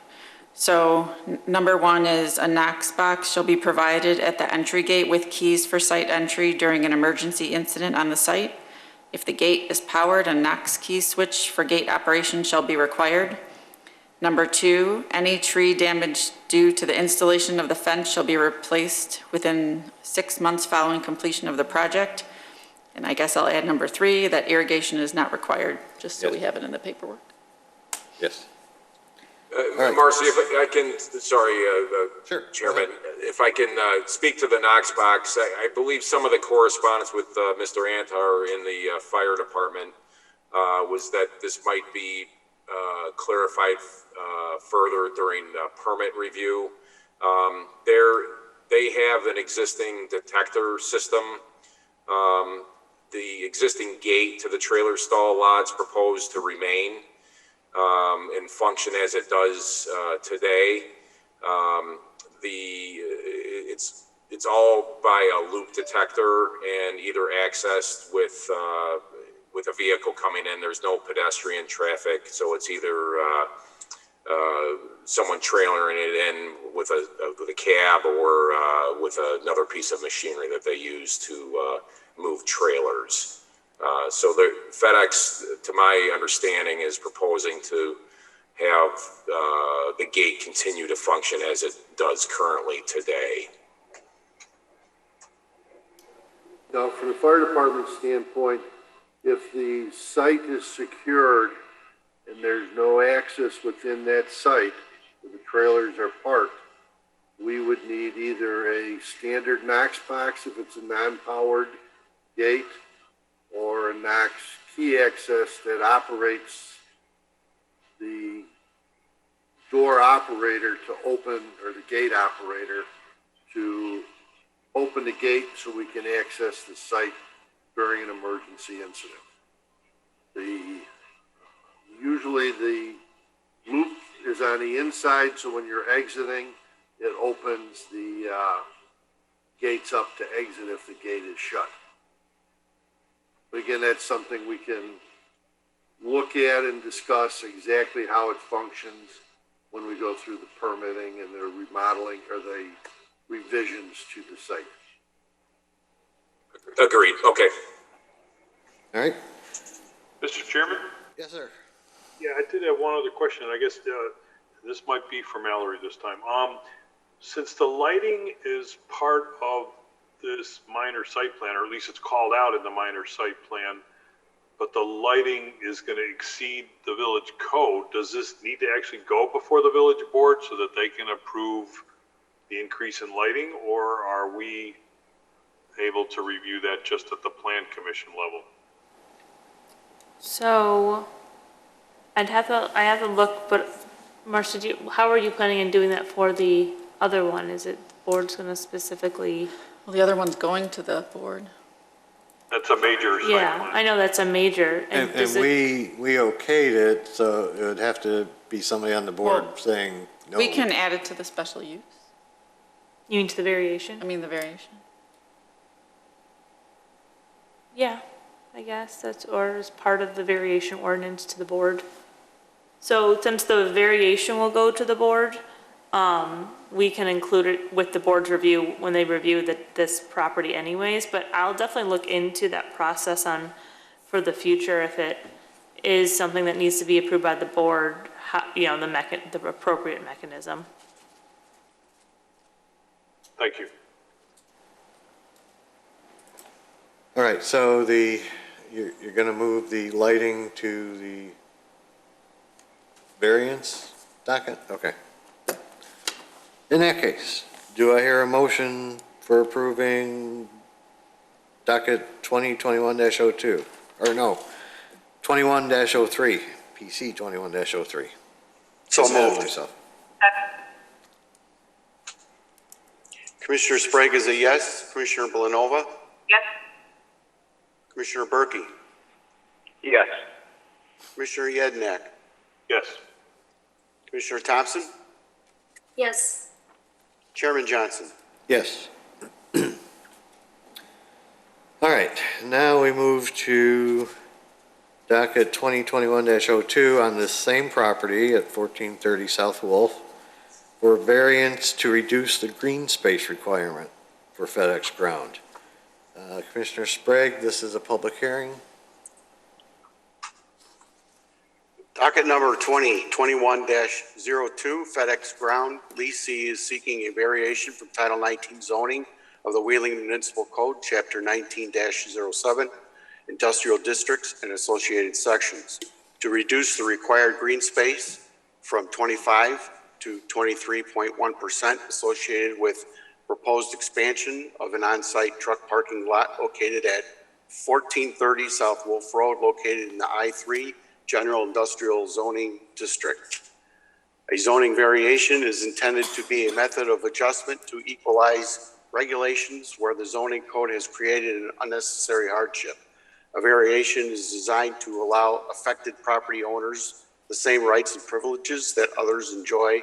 So number 1 is a Knox box shall be provided at the entry gate with keys for site entry during an emergency incident on the site. If the gate is powered, a Knox key switch for gate operation shall be required. Number 2, any tree damage due to the installation of the fence shall be replaced within 6 months following completion of the project. And I guess I'll add number 3, that irrigation is not required, just so we have it in the paperwork. Yes. Right. Marcy, if I can, sorry, sure, Chairman, if I can speak to the Knox box, I believe some of the correspondence with Mr. Antar in the fire department was that this might be clarified further during permit review. They have an existing detector system. The existing gate to the trailer stall lot's proposed to remain and function as it does today. It's all by a loop detector and either accessed with a vehicle coming in. There's no pedestrian traffic, so it's either someone trailering it in with a cab or with another piece of machinery that they use to move trailers. So FedEx, to my understanding, is proposing to have the gate continue to function as it does currently today. Now, from the fire department standpoint, if the site is secured and there's no access within that site where the trailers are parked, we would need either a standard Knox box if it's a non-powered gate, or a Knox key access that operates the door operator to open, or the gate operator to open the gate so we can access the site during an emergency incident. Usually the loop is on the inside, so when you're exiting, it opens the gates up to exit if the gate is shut. But again, that's something we can look at and discuss exactly how it functions when we go through the permitting and the remodeling or the revisions to the site. Agreed. Okay. All right. Mr. Chairman? Yes, sir. Yeah, I did have one other question. I guess this might be for Mallory this time. Since the lighting is part of this minor site plan, or at least it's called out in the minor site plan, but the lighting is going to exceed the village code, does this need to actually go before the village board so that they can approve the increase in lighting, or are we able to review that just at the plan commission level? So I have to look, but Marcia, how are you planning on doing that for the other one? Is it the board's going to specifically? Well, the other one's going to the board. That's a major site Yeah, plan. I know that's a major. And we okayed it, so it would have to be somebody on the board Well, saying no. We can add it to the special use. You mean to the variation? I mean, the variation. Yeah, I guess that's, or as part of the variation ordinance to the board. So since the variation will go to the board, we can include it with the board's review when they review this property anyways, but I'll definitely look into that process for the future if it is something that needs to be approved by the board, the appropriate mechanism. Thank you. All right, so you're going to move the lighting to the variance docket? Okay. In that case, do I hear a motion for approving docket 2021-02? Or no, 21-03, PC 21-03. So moved. Myself. Commissioner Sprague is a yes. Commissioner Belanova? Yes. Commissioner Berkey? Yes. Commissioner Yednak? Yes. Commissioner Thompson? Yes. Chairman Johnson? Yes. All right, now we move to docket 2021-02 on this same property at 1430 South Wolf for variance to reduce the green space requirement for FedEx ground. Commissioner Sprague, this is a public hearing. Docket number 2021-02, FedEx ground leasee is seeking a variation from Title 19 zoning of the Wheeling Municipal Code, Chapter 19-07, Industrial Districts and Associated Sections, to reduce the required green space from 25 to 23.1% associated with proposed expansion of an on-site truck parking lot located at 1430 South Wolf Road, located in the I-3 General Industrial Zoning District. A zoning variation is intended to be a method of adjustment to equalize regulations where the zoning code has created an unnecessary hardship. A variation is designed to allow affected property owners the same rights and privileges that others enjoy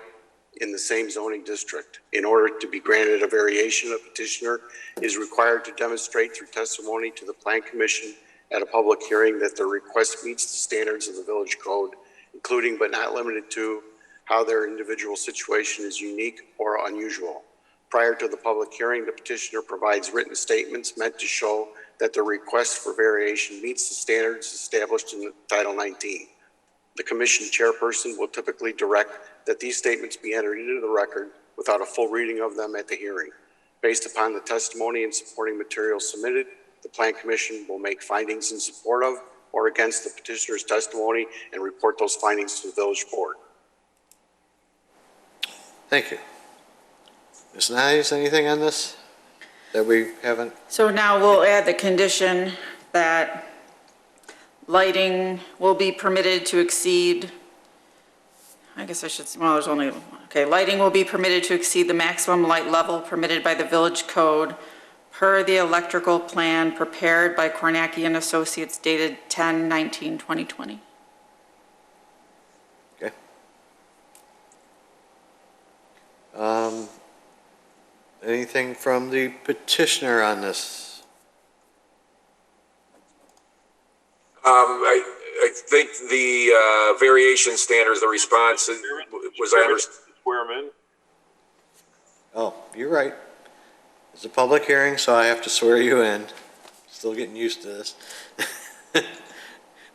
in the same zoning district. In order to be granted a variation, a petitioner is required to demonstrate through testimony to the Plan Commission at a public hearing that their request meets the standards of the village code, including but not limited to how their individual situation is unique or unusual. Prior to the public hearing, the petitioner provides written statements meant to show that the request for variation meets the standards established in Title 19. The commission chairperson will typically direct that these statements be entered into the record without a full reading of them at the hearing. Based upon the testimony and supporting materials submitted, the Plan Commission will make findings in support of or against the petitioner's testimony and report those findings to the village board. Thank you. Ms. Nyes, anything on this that we haven't? So now we'll add the condition that lighting will be permitted to exceed, I guess I should, well, there's only, okay, lighting will be permitted to exceed the maximum light level permitted by the village code per the electrical plan prepared by Kornacki and Associates dated 10/19/2020. Okay. Anything from the petitioner on this? I think the variation standards, the response was I understand. Swear 'em in. Oh, you're right. It's a public hearing, so I have to swear you in. Still getting used to this.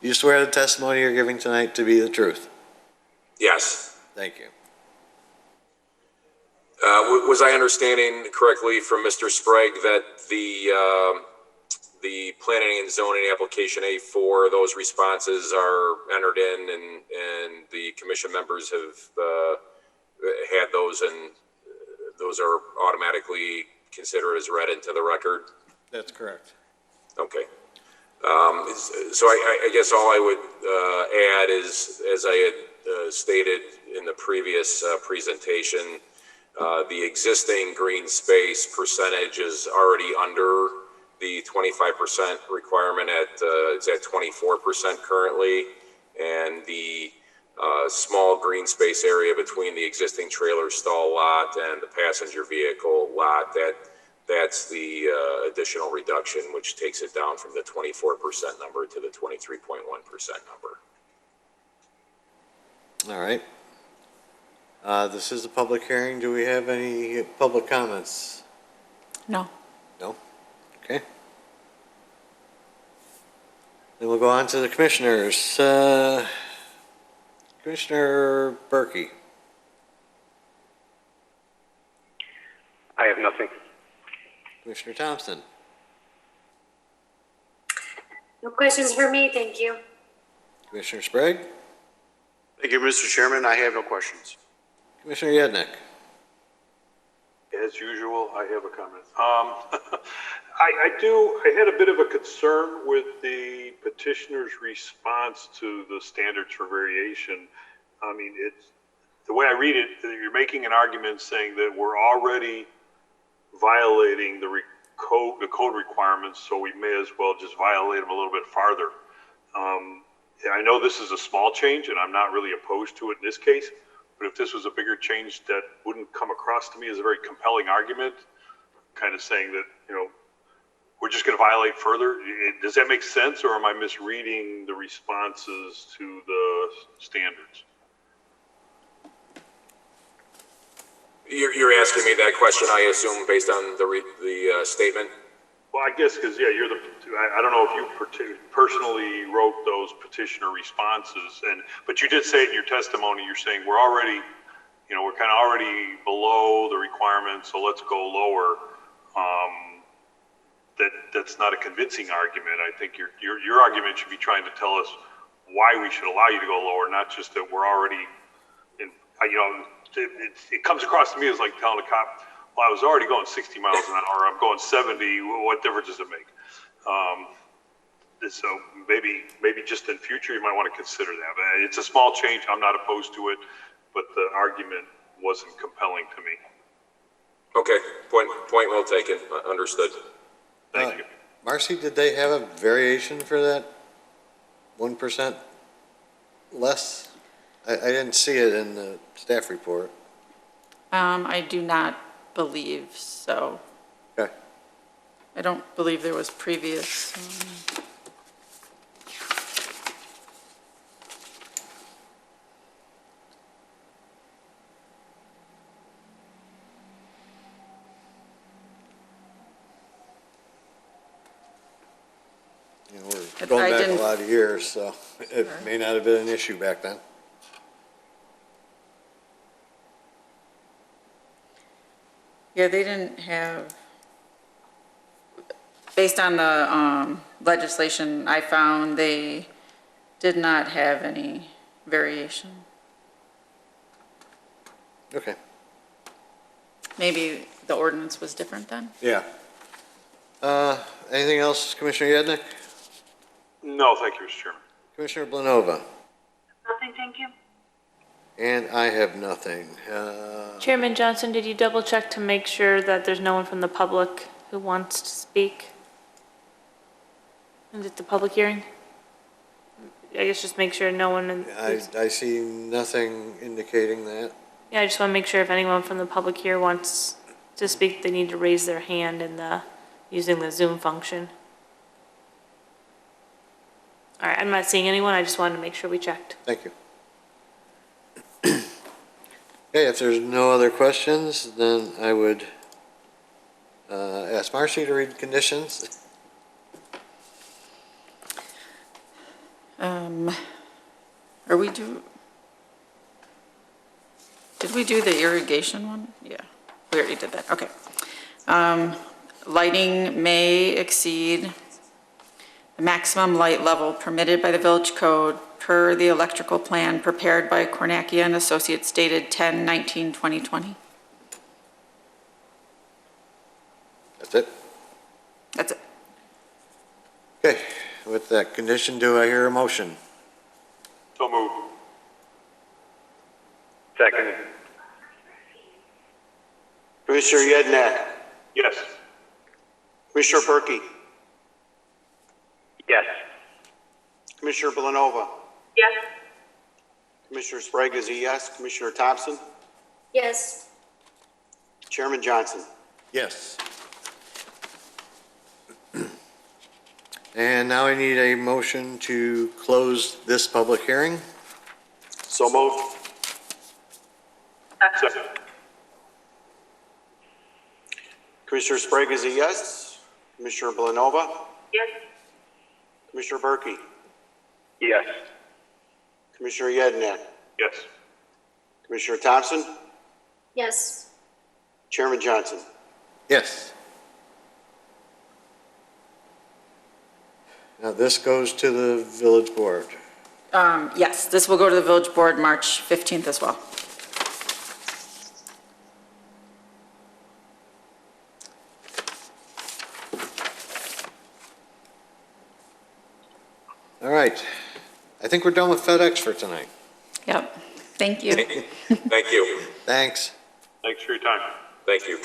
You swear the testimony you're giving tonight to be the truth? Yes. Thank you. Was I understanding correctly from Mr. Sprague that the planning and zoning application A4, those responses are entered in and the commission members have had those and those are automatically considered as read into the record? That's correct. Okay. So I guess all I would add is, as I had stated in the previous presentation, the existing green space percentage is already under the 25% requirement it's at 24% currently. And the small green space area between the existing trailer stall lot and the passenger vehicle lot, that's the additional reduction, which takes it down from the 24% number to the 23.1% number. All right. This is a public hearing. Do we have any public comments? No. No? Okay. Then we'll go on to the commissioners. Commissioner Berkey. I have nothing. Commissioner Thompson. No questions for me, thank you. Commissioner Sprague. Thank you, Mr. Chairman. I have no questions. Commissioner Yednick. As usual, I have a comment. I had a bit of a concern with the petitioner's response to the standards for variation. I mean, it's the way I read it, you're making an argument saying that we're already violating the code requirements, so we may as well just violate them a little bit farther. I know this is a small change, and I'm not really opposed to it in this case, but if this was a bigger change, that wouldn't come across to me as a very compelling argument, kind of saying that, you know, we're just going to violate further. Does that make sense, or am I misreading the responses to the standards? You're asking me that question, I assume, based on the statement? Well, I guess because, yeah, I don't know if you personally wrote those petitioner responses, but you did say it in your testimony, you're saying we're already, you know, we're kind of already below the requirements, so let's go lower. That's not a convincing argument. I think your argument should be trying to tell us why we should allow you to go lower, not just that we're already in, you know, it comes across to me as like telling a cop, well, I was already going 60 miles an hour, I'm going 70, what difference does it make? So maybe just in future you might want to consider that. But it's a small change, I'm not opposed to it, but the argument wasn't compelling to me. Okay, point well taken, understood. Thank you. Marcy, did they have a variation for that 1% less? I didn't see it in the staff report. I do not believe so. Okay. I don't believe there was previous. You know, we're going back a didn't- lot of years, so it may not have been an issue back then. Yeah, they didn't have, based on the legislation I found, they did not have any variation. Okay. Maybe the ordinance was different then? Yeah. Anything else, Commissioner Yednick? No, thank you, Mr. Chairman. Commissioner Blanova? Nothing, thank you. And I have nothing. Chairman Johnson, did you double check to make sure that there's no one from the public who wants to speak? Is it the public hearing? I guess just make sure no one. I see nothing indicating that. Yeah, I just want to make sure if anyone from the public here wants to speak, they need to raise their hand in using the Zoom function. All right, I'm not seeing anyone. I just wanted to make sure we checked. Thank you. Okay, if there's no other questions, then I would ask Marcy to read the conditions. Did we do the irrigation one? Yeah, we already did that, okay. Lighting may exceed the maximum light level permitted by the village code per the electrical plan prepared by Kornakia and Associates dated 10/19/2020. That's it? That's it. Okay, with that condition, do I hear a motion? So moved. Second. Commissioner Yednack, Yes. Commissioner Berkey, Yes. Commissioner Blanova, Yes. Commissioner Sprague is a yes, Commissioner Thompson, Yes. Chairman Johnson. Yes. And now I need a motion to close this public hearing. So moved. Second. Commissioner Sprague is a yes, Commissioner Blanova, Yes. Commissioner Berkey, Yes. Commissioner Yednack, Yes. Commissioner Thompson, Yes. Chairman Johnson. Yes. Now this goes to the village board. Yes, this will go to the village board March 15th as well. All right. I think we're done with FedEx for tonight. Yep, thank you. Thank you. Thanks. Thanks for your time. Thank you.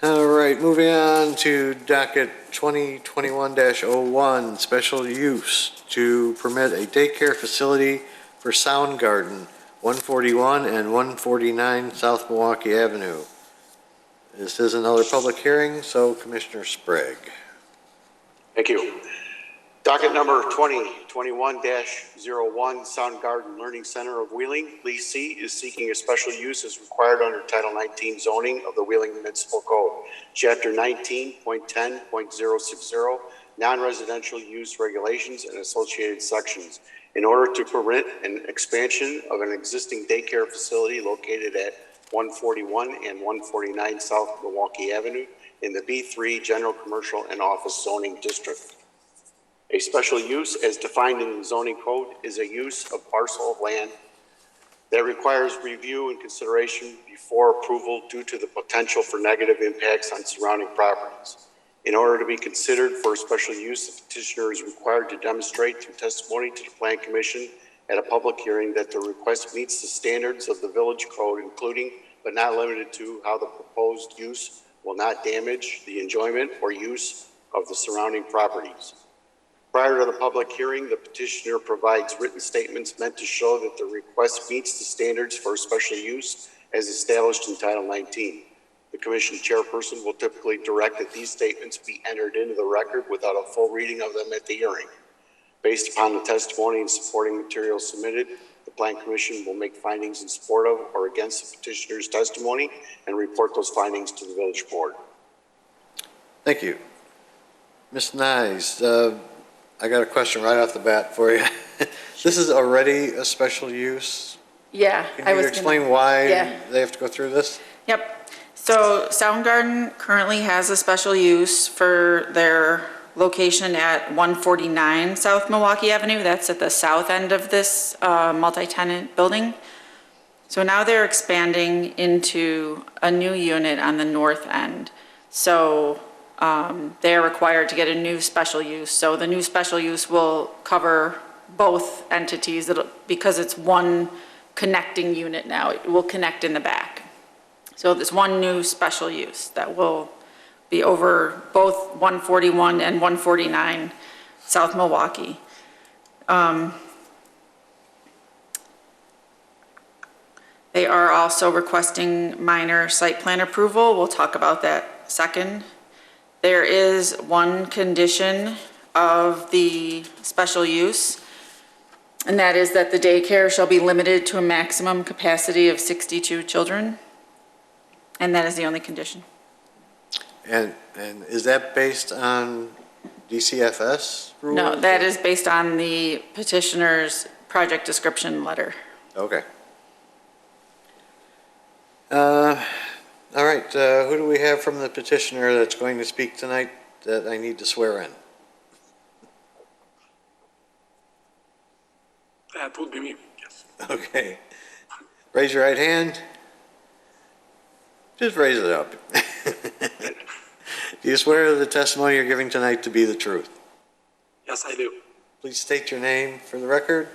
All right, moving on to docket 2021-01, special use to permit a daycare facility for Soundgarden, 141 and 149 South Milwaukee Avenue. This is another public hearing, so Commissioner Sprague. Thank you. Docket number 2021-01, Soundgarden Learning Center of Wheeling, Lee C. is seeking a special use as required under Title 19 zoning of the Wheeling Municipal Code, Chapter 19.10.060, non-residential use regulations and associated sections, in order to permit an expansion of an existing daycare facility located at 141 and 149 South Milwaukee Avenue in the B3 General Commercial and Office Zoning District. A special use, as defined in the zoning code, is a use of parcel of land that requires review and consideration before approval due to the potential for negative impacts on surrounding properties. In order to be considered for a special use, the petitioner is required to demonstrate through testimony to the Plan Commission at a public hearing that the request meets the standards of the village code, including but not limited to how the proposed use will not damage the enjoyment or use of the surrounding properties. Prior to the public hearing, the petitioner provides written statements meant to show that the request meets the standards for special use as established in Title 19. The commission chairperson will typically direct that these statements be entered into the record without a full reading of them at the hearing. Based upon the testimony and supporting materials submitted, the Plan Commission will make findings in support of or against the petitioner's testimony and report those findings to the village board. Thank you. Ms. Nyes, I got a question right off the bat for you. This is already a special use? Yeah. Can you explain why yeah. they have to go through this? Yep. So Soundgarden currently has a special use for their location at 149 South Milwaukee Avenue. That's at the south end of this multi-tenant building. So now they're expanding into a new unit on the north end. So they're required to get a new special use. So the new special use will cover both entities because it's one connecting unit now. It will connect in the back. So there's one new special use that will be over both 141 and 149 South Milwaukee. They are also requesting minor site plan approval. We'll talk about that second. There is one condition of the special use, and that is that the daycare shall be limited to a maximum capacity of 62 children. And that is the only condition. And is that based on DCFS rules? No, that is based on the petitioner's project description letter. Okay. All right, who do we have from the petitioner that's going to speak tonight that I need to swear in? That would be me, yes. Okay. Raise your right hand. Just raise it up. Do you swear the testimony you're giving tonight to be the truth? Yes, I do. Please state your name for the record.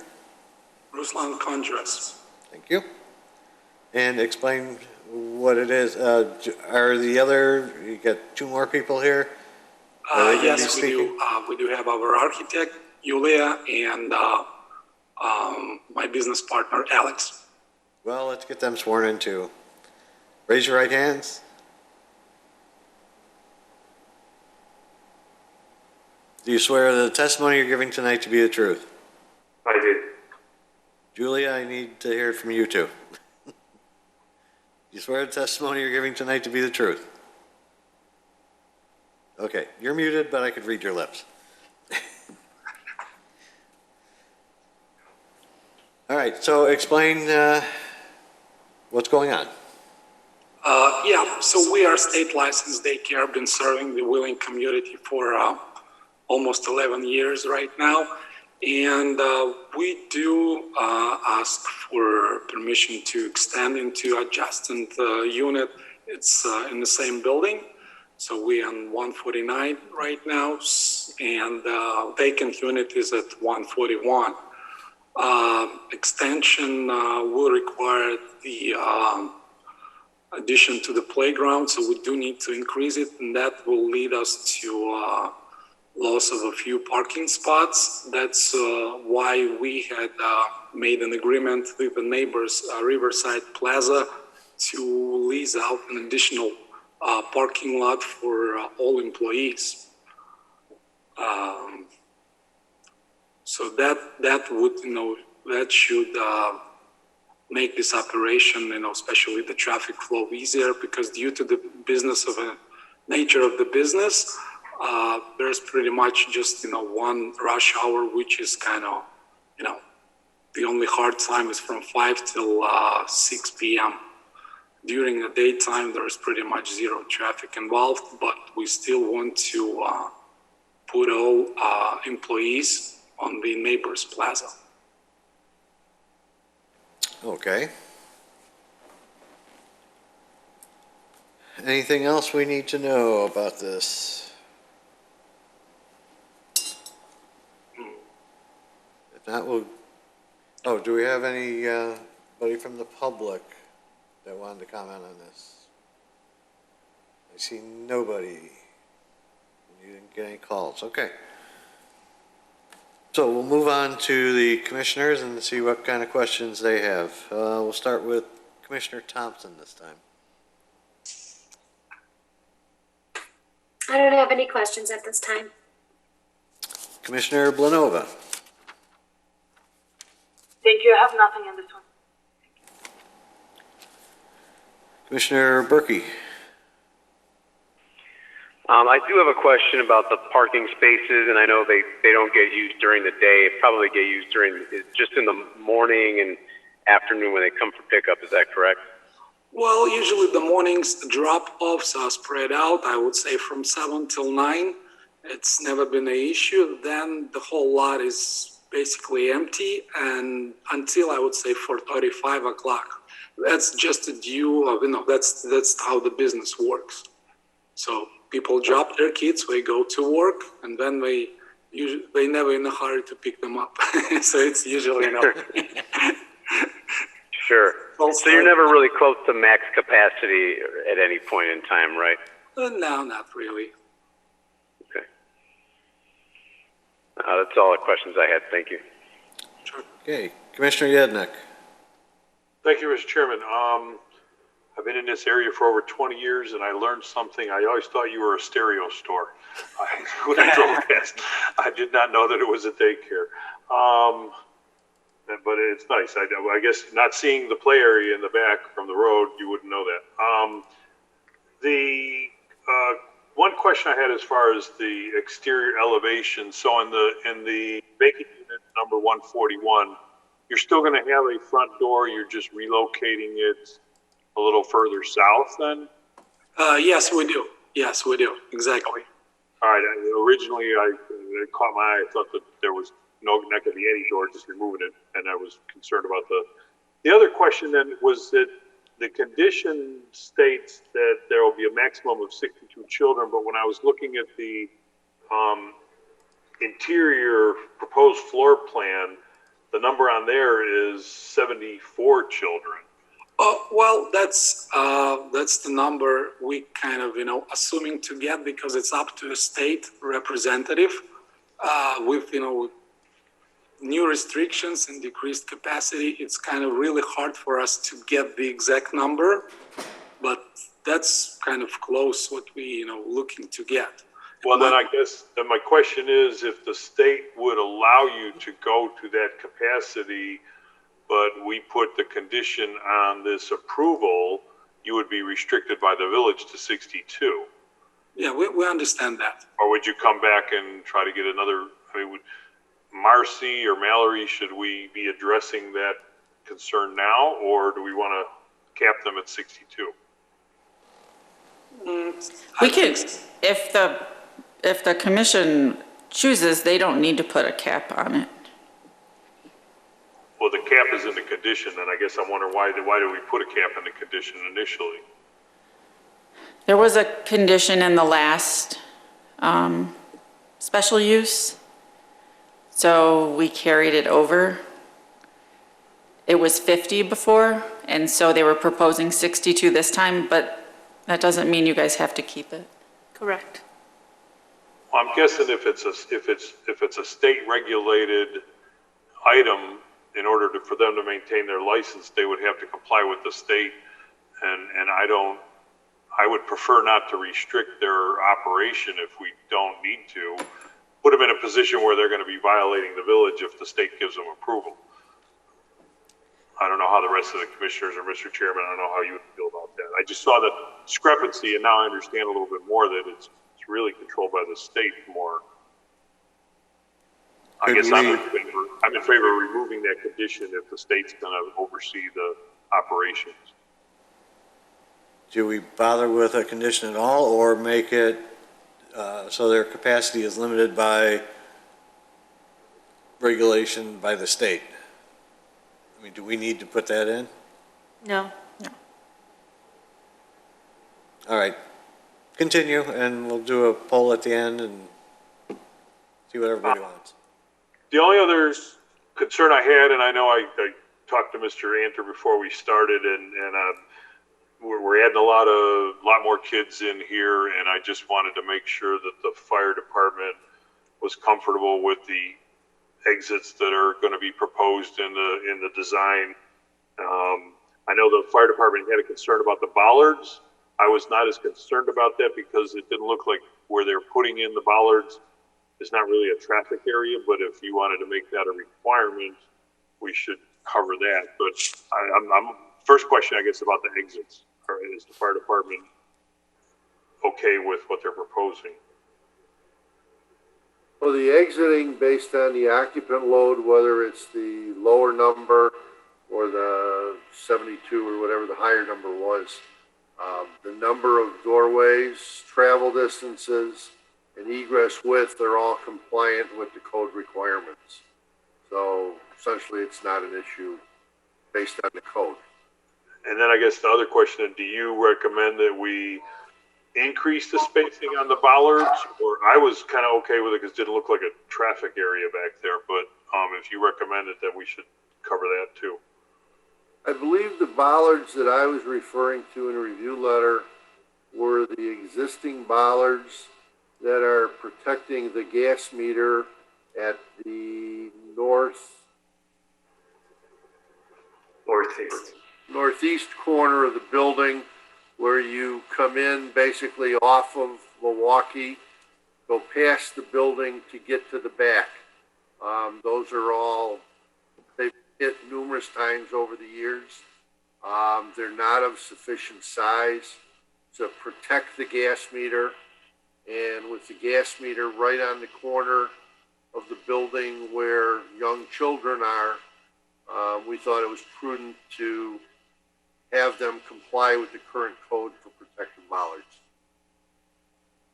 Ruslan Conjuras. Thank you. And explain what it is. Are the other, you got two more people here? Yes, we do. We do have our architect, Yulia, and my business partner, Alex. Well, let's get them sworn in too. Raise your right hands. Do you swear the testimony you're giving tonight to be the truth? I did. Julia, I need to hear it from you too. You swear the testimony you're giving tonight to be the truth? Okay, you're muted, but I could read your lips. All right, so explain what's going on. Yeah, so we are state licensed daycare, been serving the Wheeling community for almost 11 years right now. And we do ask for permission to extend into adjacent unit. It's in the same building. So we're on 149 right now, and vacant unit is at 141. Extension will require the addition to the playground, so we do need to increase it, and that will lead us to loss of a few parking spots. That's why we had made an agreement with the neighbors, Riverside Plaza, to lease out an additional parking lot for all employees. So that would, that should make this operation, especially the traffic flow easier, because due to the business of a nature of the business, there's pretty much just, one rush hour, which is kind of, the only hard time is from 5 till 6 p.m. During the daytime, there's pretty much zero traffic involved, but we still want to put all employees on the neighbors plaza. Okay. Anything else we need to know about this? If not, we'll Oh, do we have anybody from the public that wanted to comment on this? I see nobody. You didn't get any calls, okay. So we'll move on to the commissioners and see what kind of questions they have. We'll start with Commissioner Thompson this time. I don't have any questions at this time. Commissioner Blanova. Thank you. I have nothing in this one. Commissioner Berkey. I do have a question about the parking spaces, and I know they don't get used during the day. It probably get used just in the morning and afternoon when they come for pickup. Is that correct? Well, usually the mornings drop-offs are spread out, I would say from 7 till 9. It's never been an issue. Then the whole lot is basically empty, and until I would say 4:30, 5 o'clock. That's just a due of, that's how the business works. So people drop their kids, they go to work, and then they never in a hurry to pick them up. So it's usually, Sure. So you're never really close to max capacity at any point in time, right? No, not really. Okay. That's all the questions I had. Thank you. Okay, Commissioner Yednick. Thank you, Mr. Chairman. I've been in this area for over 20 years, and I learned something. I always thought you were a stereo store. When I drove past, I did not know that it was a daycare. But it's nice. I guess not seeing the play area in the back from the road, you wouldn't know that. The one question I had as far as the exterior elevation. So in the vacant unit number 141, you're still going to have a front door. You're just relocating it a little further south then? Yes, we do. Yes, we do. Exactly. All right. Originally, it caught my eye. I thought that there was not going to be any door, just removing it, and I was concerned about the other question then was that the condition states that there will be a maximum of 62 children, but when I was looking at the interior proposed floor plan, the number on there is 74 children. Well, that's the number we kind of, assuming to get because it's up to a state representative with, new restrictions and decreased capacity. It's kind of really hard for us to get the exact number, but that's kind of close what we, looking to get. Well, then I guess then my question is if the state would allow you to go to that capacity, but we put the condition on this approval, you would be restricted by the village to 62. Yeah, we understand that. Or would you come back and try to get another, would Marcy or Mallory, should we be addressing that concern now, or do we want to cap them at 62? We could, if the commission chooses, they don't need to put a cap on it. Well, the cap is in the condition, and I guess I'm wondering why do we put a cap in the condition initially? There was a condition in the last special use, so we carried it over. It was 50 before, and so they were proposing 62 this time, but that doesn't mean you guys have to keep it. Correct. Well, I'm guessing if it's a state regulated item, in order for them to maintain their license, they would have to comply with the state, and I would prefer not to restrict their operation if we don't need to. Put them in a position where they're going to be violating the village if the state gives them approval. I don't know how the rest of the commissioners or Mr. Chairman, I don't know how you would feel about that. I just saw the discrepancy, and now I understand a little bit more that it's really controlled by the state more. I guess I'm in favor of removing that condition if the state's going to oversee the operations. Do we bother with a condition at all, or make it so their capacity is limited by regulation by the state? I mean, do we need to put that in? No. All right, continue, and we'll do a poll at the end and see what everybody wants. The only other concern I had, and I know I talked to Mr. Anter before we started, and we're adding a lot more kids in here, and I just wanted to make sure that the fire department was comfortable with the exits that are going to be proposed in the design. I know the fire department had a concern about the bollards. I was not as concerned about that because it didn't look like where they're putting in the bollards is not really a traffic area, but if you wanted to make that a requirement, we should cover that. But I'm first question, I guess, about the exits. Is the fire department okay with what they're proposing? Well, the exiting based on the occupant load, whether it's the lower number or the 72 or whatever the higher number was, the number of doorways, travel distances, and egress width are all compliant with the code requirements. So essentially it's not an issue based on the code. And then I guess the other question, do you recommend that we increase the spacing on the bollards? Or I was kind of okay with it because it didn't look like a traffic area back there, but if you recommend it, then we should cover that too. I believe the bollards that I was referring to in a review letter were the existing bollards that are protecting the gas meter at the northeast corner of the building, where you come in basically off of Milwaukee, go past the building to get to the back. Those are all, they've hit numerous times over the years. They're not of sufficient size to protect the gas meter. And with the gas meter right on the corner of the building where young children are, we thought it was prudent to have them comply with the current code for protective bollards.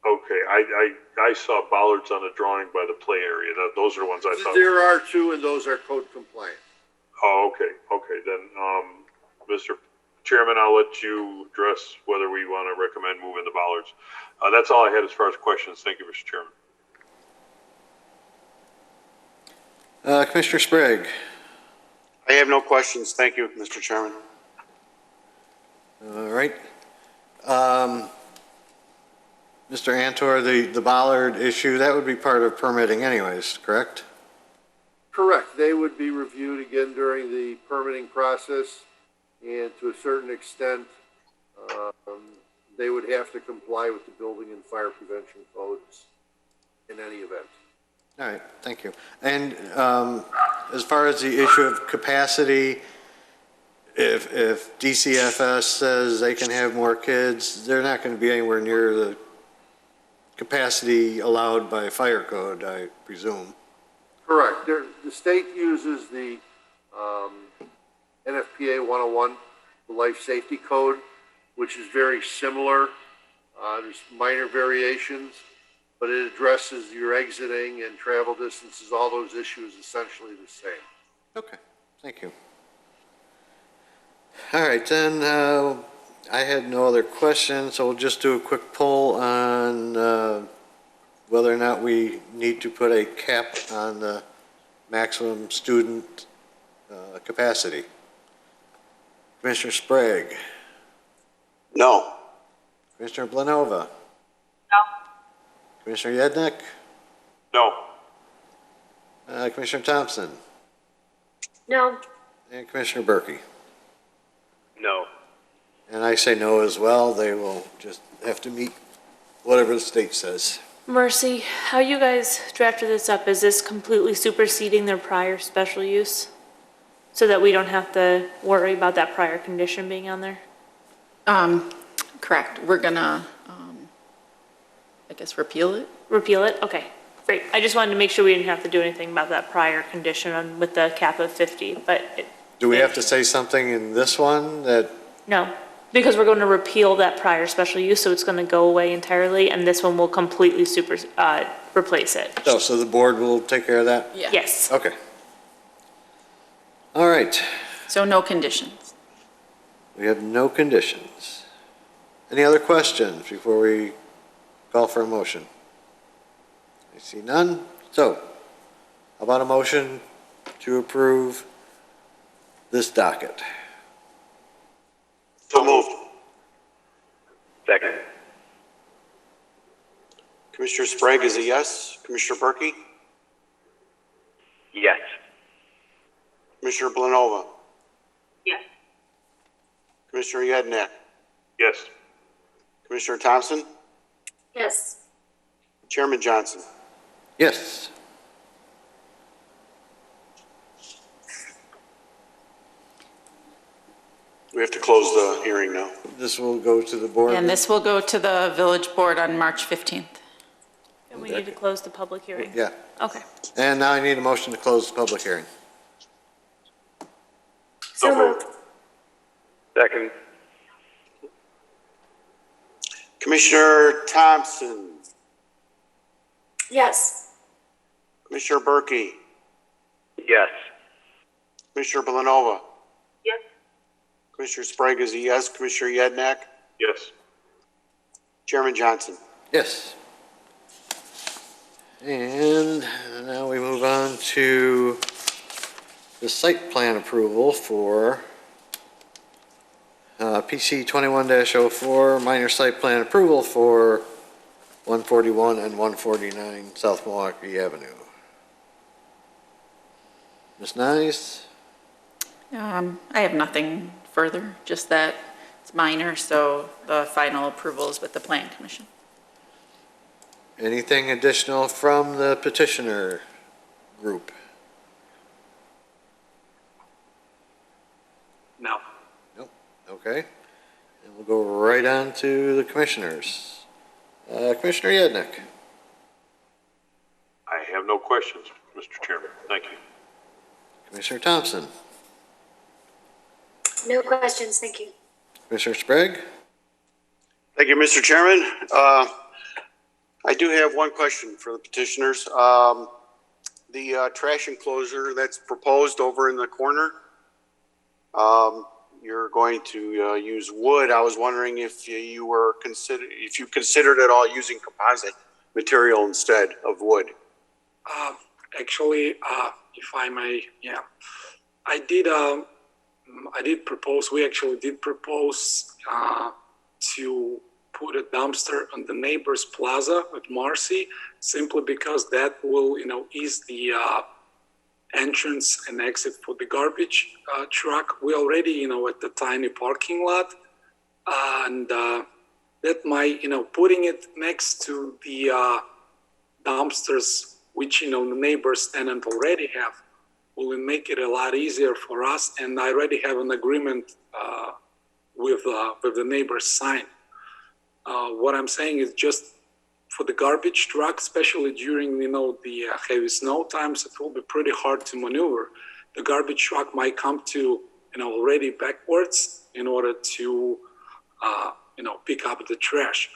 Okay, I saw bollards on the drawing by the play area. Those are the ones I thought. There are two, and those are code compliant. Oh, okay. Then, Mr. Chairman, I'll let you address whether we want to recommend moving the bollards. That's all I had as far as questions. Thank you, Mr. Chairman. Commissioner Sprague. I have no questions. Thank you, Mr. Chairman. All right. Mr. Antor, the bollard issue, that would be part of permitting anyways, correct? Correct. They would be reviewed again during the permitting process, and to a certain extent, they would have to comply with the building and fire prevention codes in any event. All right, thank you. And as far as the issue of capacity, if DCFS says they can have more kids, they're not going to be anywhere near the capacity allowed by fire code, I presume. Correct. The state uses the NFPA 101, the life safety code, which is very similar. There's minor variations, but it addresses your exiting and travel distances, all those issues essentially the same. Okay, thank you. All right, then I had no other questions, so we'll just do a quick poll on whether or not we need to put a cap on the maximum student capacity. Commissioner Sprague. No. Commissioner Blanova. No. Commissioner Yednick. No. Commissioner Thompson. No. And Commissioner Berkey. No. And I say no as well. They will just have to meet whatever the state says. Mercy, how you guys drafted this up, is this completely superseding their prior special use? So that we don't have to worry about that prior condition being on there? Correct. We're gonna, I guess, repeal it? Repeal it? Okay, great. I just wanted to make sure we didn't have to do anything about that prior condition with the cap of 50, but. Do we have to say something in this one that? No, because we're going to repeal that prior special use, so it's going to go away entirely, and this one will completely replace it. Oh, so the board will take care of that? Yeah. Yes. Okay. All right. So no conditions. We have no conditions. Any other questions before we call for a motion? I see none. So, how about a motion to approve this docket? So moved. Second. Commissioner Sprague is a yes. Commissioner Berkey? Yes. Commissioner Blanova? Yes. Commissioner Yednak? Yes. Commissioner Thompson? Yes. Chairman Johnson? Yes. We have to close the hearing now. This will go to the board. And this will go to the village board on March 15th. And we need to close the public hearing. Yeah. Okay. And now I need a motion to close the public hearing. So moved. Second. Commissioner Thompson? Yes. Commissioner Berkey? Yes. Commissioner Blanova? Yes. Commissioner Sprague is a yes. Commissioner Yednak? Yes. Chairman Johnson? Yes. And now we move on to the site plan approval for PC 21-04, minor site plan approval for 141 and 149 South Milwaukee Avenue. Ms. Nyes? I have nothing further, just that it's minor, so the final approval is with the plan commission. Anything additional from the petitioner group? No. Nope. Okay. And we'll go right on to the commissioners. Commissioner Yednak? I have no questions, Mr. Chairman. Thank you. Commissioner Thompson? No questions, thank you. Commissioner Sprague? Thank you, Mr. Chairman. I do have one question for the petitioners. The trash enclosure that's proposed over in the corner, you're going to use wood. I was wondering if you considered at all using composite material instead of wood. Actually, if I may, yeah, I did propose. We actually did propose to put a dumpster on the neighbor's plaza at Marcy, simply because that will, ease the entrance and exit for the garbage truck. We already, at the tiny parking lot, and that might, putting it next to the dumpsters, which, the neighbors tenant already have, will make it a lot easier for us. And I already have an agreement with the neighbor's sign. What I'm saying is just for the garbage truck, especially during, the heavy snow times, it will be pretty hard to maneuver. The garbage truck might come to, already backwards in order to, pick up the trash.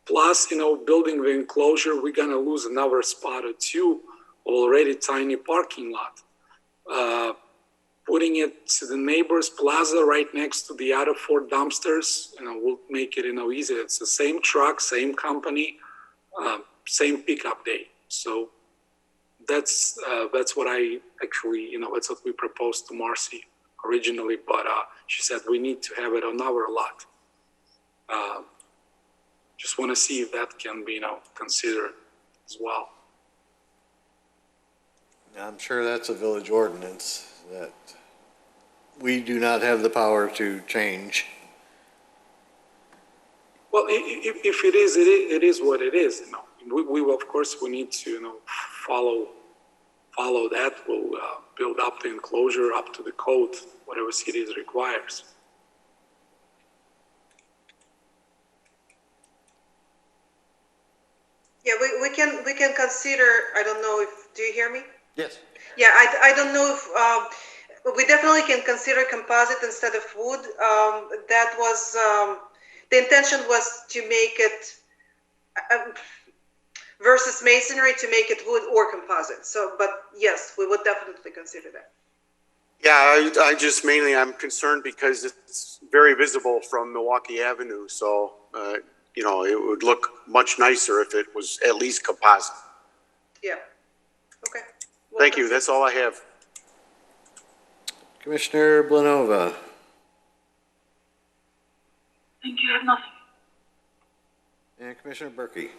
Plus, building the enclosure, we're going to lose another spot or two, already tiny parking lot. Putting it to the neighbor's plaza right next to the other 4 dumpsters, will make it, easy. It's the same truck, same company, same pickup day. So that's what I actually, that's what we proposed to Marcy originally, but she said we need to have it on our lot. Just want to see if that can be, considered as well. I'm sure that's a village ordinance that we do not have the power to change. Well, if it is, it is what it is. We will, of course, we need to, follow that. We'll build up the enclosure up to the code, whatever city requires. Yeah, we can consider, I don't know if, do you hear me? Yes. Yeah, I don't know if, we definitely can consider composite instead of wood. That was, the intention was to make it, versus masonry, to make it wood or composite. So, but yes, we would definitely consider that. Yeah, I'm concerned because it's very visible from Milwaukee Avenue. So, it would look much nicer if it was at least composite. Yeah. Okay. Thank you. That's all I have. Commissioner Blanova. Thank you, I have nothing. And Commissioner Berkey.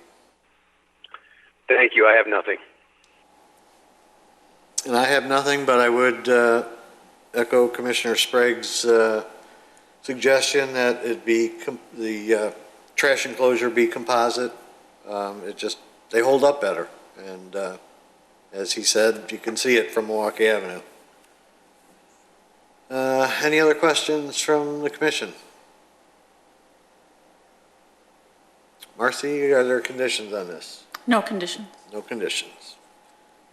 Thank you. I have nothing. And I have nothing, but I would echo Commissioner Sprague's suggestion that it be, the trash enclosure be composite. They hold up better. And as he said, you can see it from Milwaukee Avenue. Any other questions from the commission? Marcy, are there conditions on this? No conditions. No conditions.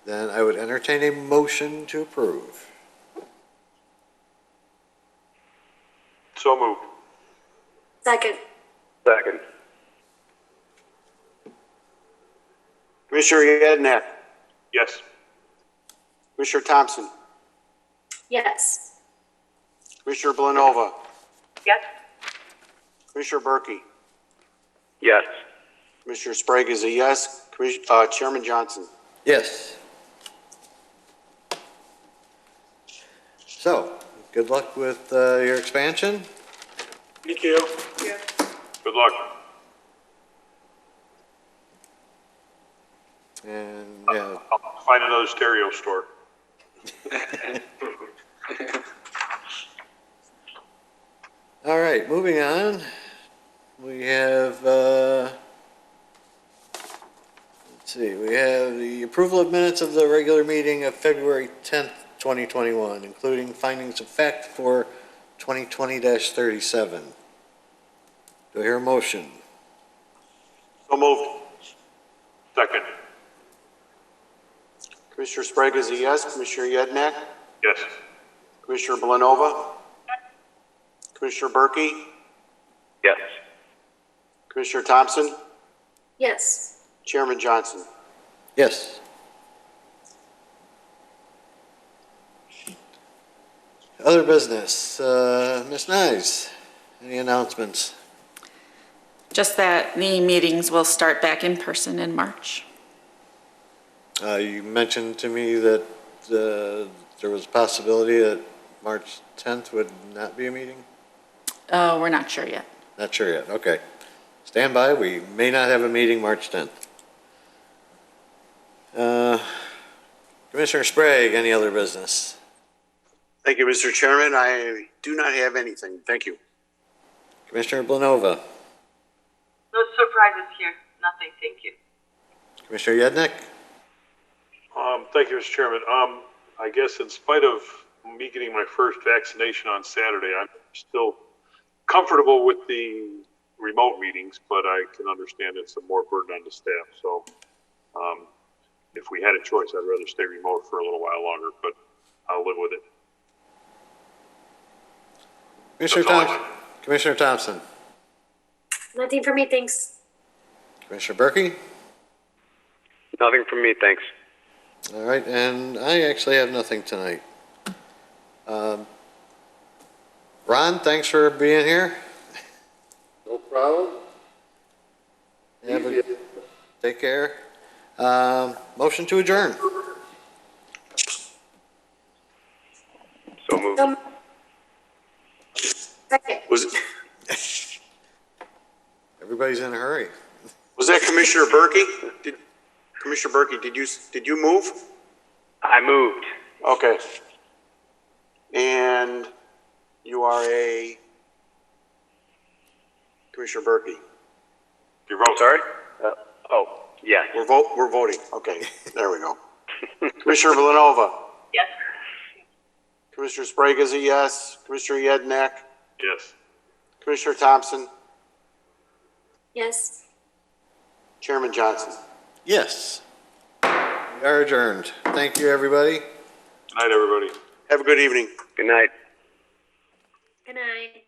Then I would entertain a motion to approve. So moved. Second. Second. Commissioner Yednak, Yes. Commissioner Thompson, Yes. Commissioner Blanova, Yes? Commissioner Berkey, Yes. Commissioner Sprague is a yes. Chairman Johnson. Yes. So, good luck with your expansion. Thank you. Yeah. Good luck. And yeah, I'll find another stereo store. all right, moving on. We have, we have the approval of minutes of the regular meeting of February 10th, 2021, including findings of fact for 2020-37. Do I hear a motion? So moved. Second. Commissioner Sprague is a yes. Commissioner Yednak, Yes. Commissioner Blanova, Commissioner Berkey, Yes. Commissioner Thompson, Yes. Chairman Johnson. Yes. Other business, Ms. Nyes, any announcements? Just that the meetings will start back in person in March. You mentioned to me that there was a possibility that March 10th would not be a meeting? We're not sure yet. Not sure yet, okay. Stand by, we may not have a meeting March 10th. Commissioner Sprague, any other business? Thank you, Mr. Chairman. I do not have anything. Thank you. Commissioner Blanova? No surprises here. Nothing, thank you. Commissioner Yednak? Thank you, Mr. Chairman. I guess in spite of me getting my first vaccination on Saturday, I'm still comfortable with the remote meetings, but I can understand it's a more burden on the staff. So if we had a choice, I'd rather stay remote for a little while longer, but I'll live with it. Commissioner Thompson? Nothing for me, thanks. Commissioner Berkey? Nothing from me, thanks. All right, and I actually have nothing tonight. Ron, thanks for being here. No problem. Take care. Motion to adjourn. So moved. Second. Everybody's in a hurry. Was that Commissioner Berkey? Commissioner Berkey, did you move? I moved. Okay. And you are a Commissioner Berkey. You vote. Sorry? Yes. We're voting. Okay, there we go. Commissioner Villanova. Yes. Commissioner Sprague is a yes. Commissioner Yednak. Yes. Commissioner Thompson. Yes. Chairman Johnson. Yes. We are adjourned. Thank you, everybody. Good night, everybody. Have a good evening. Good night. Good night.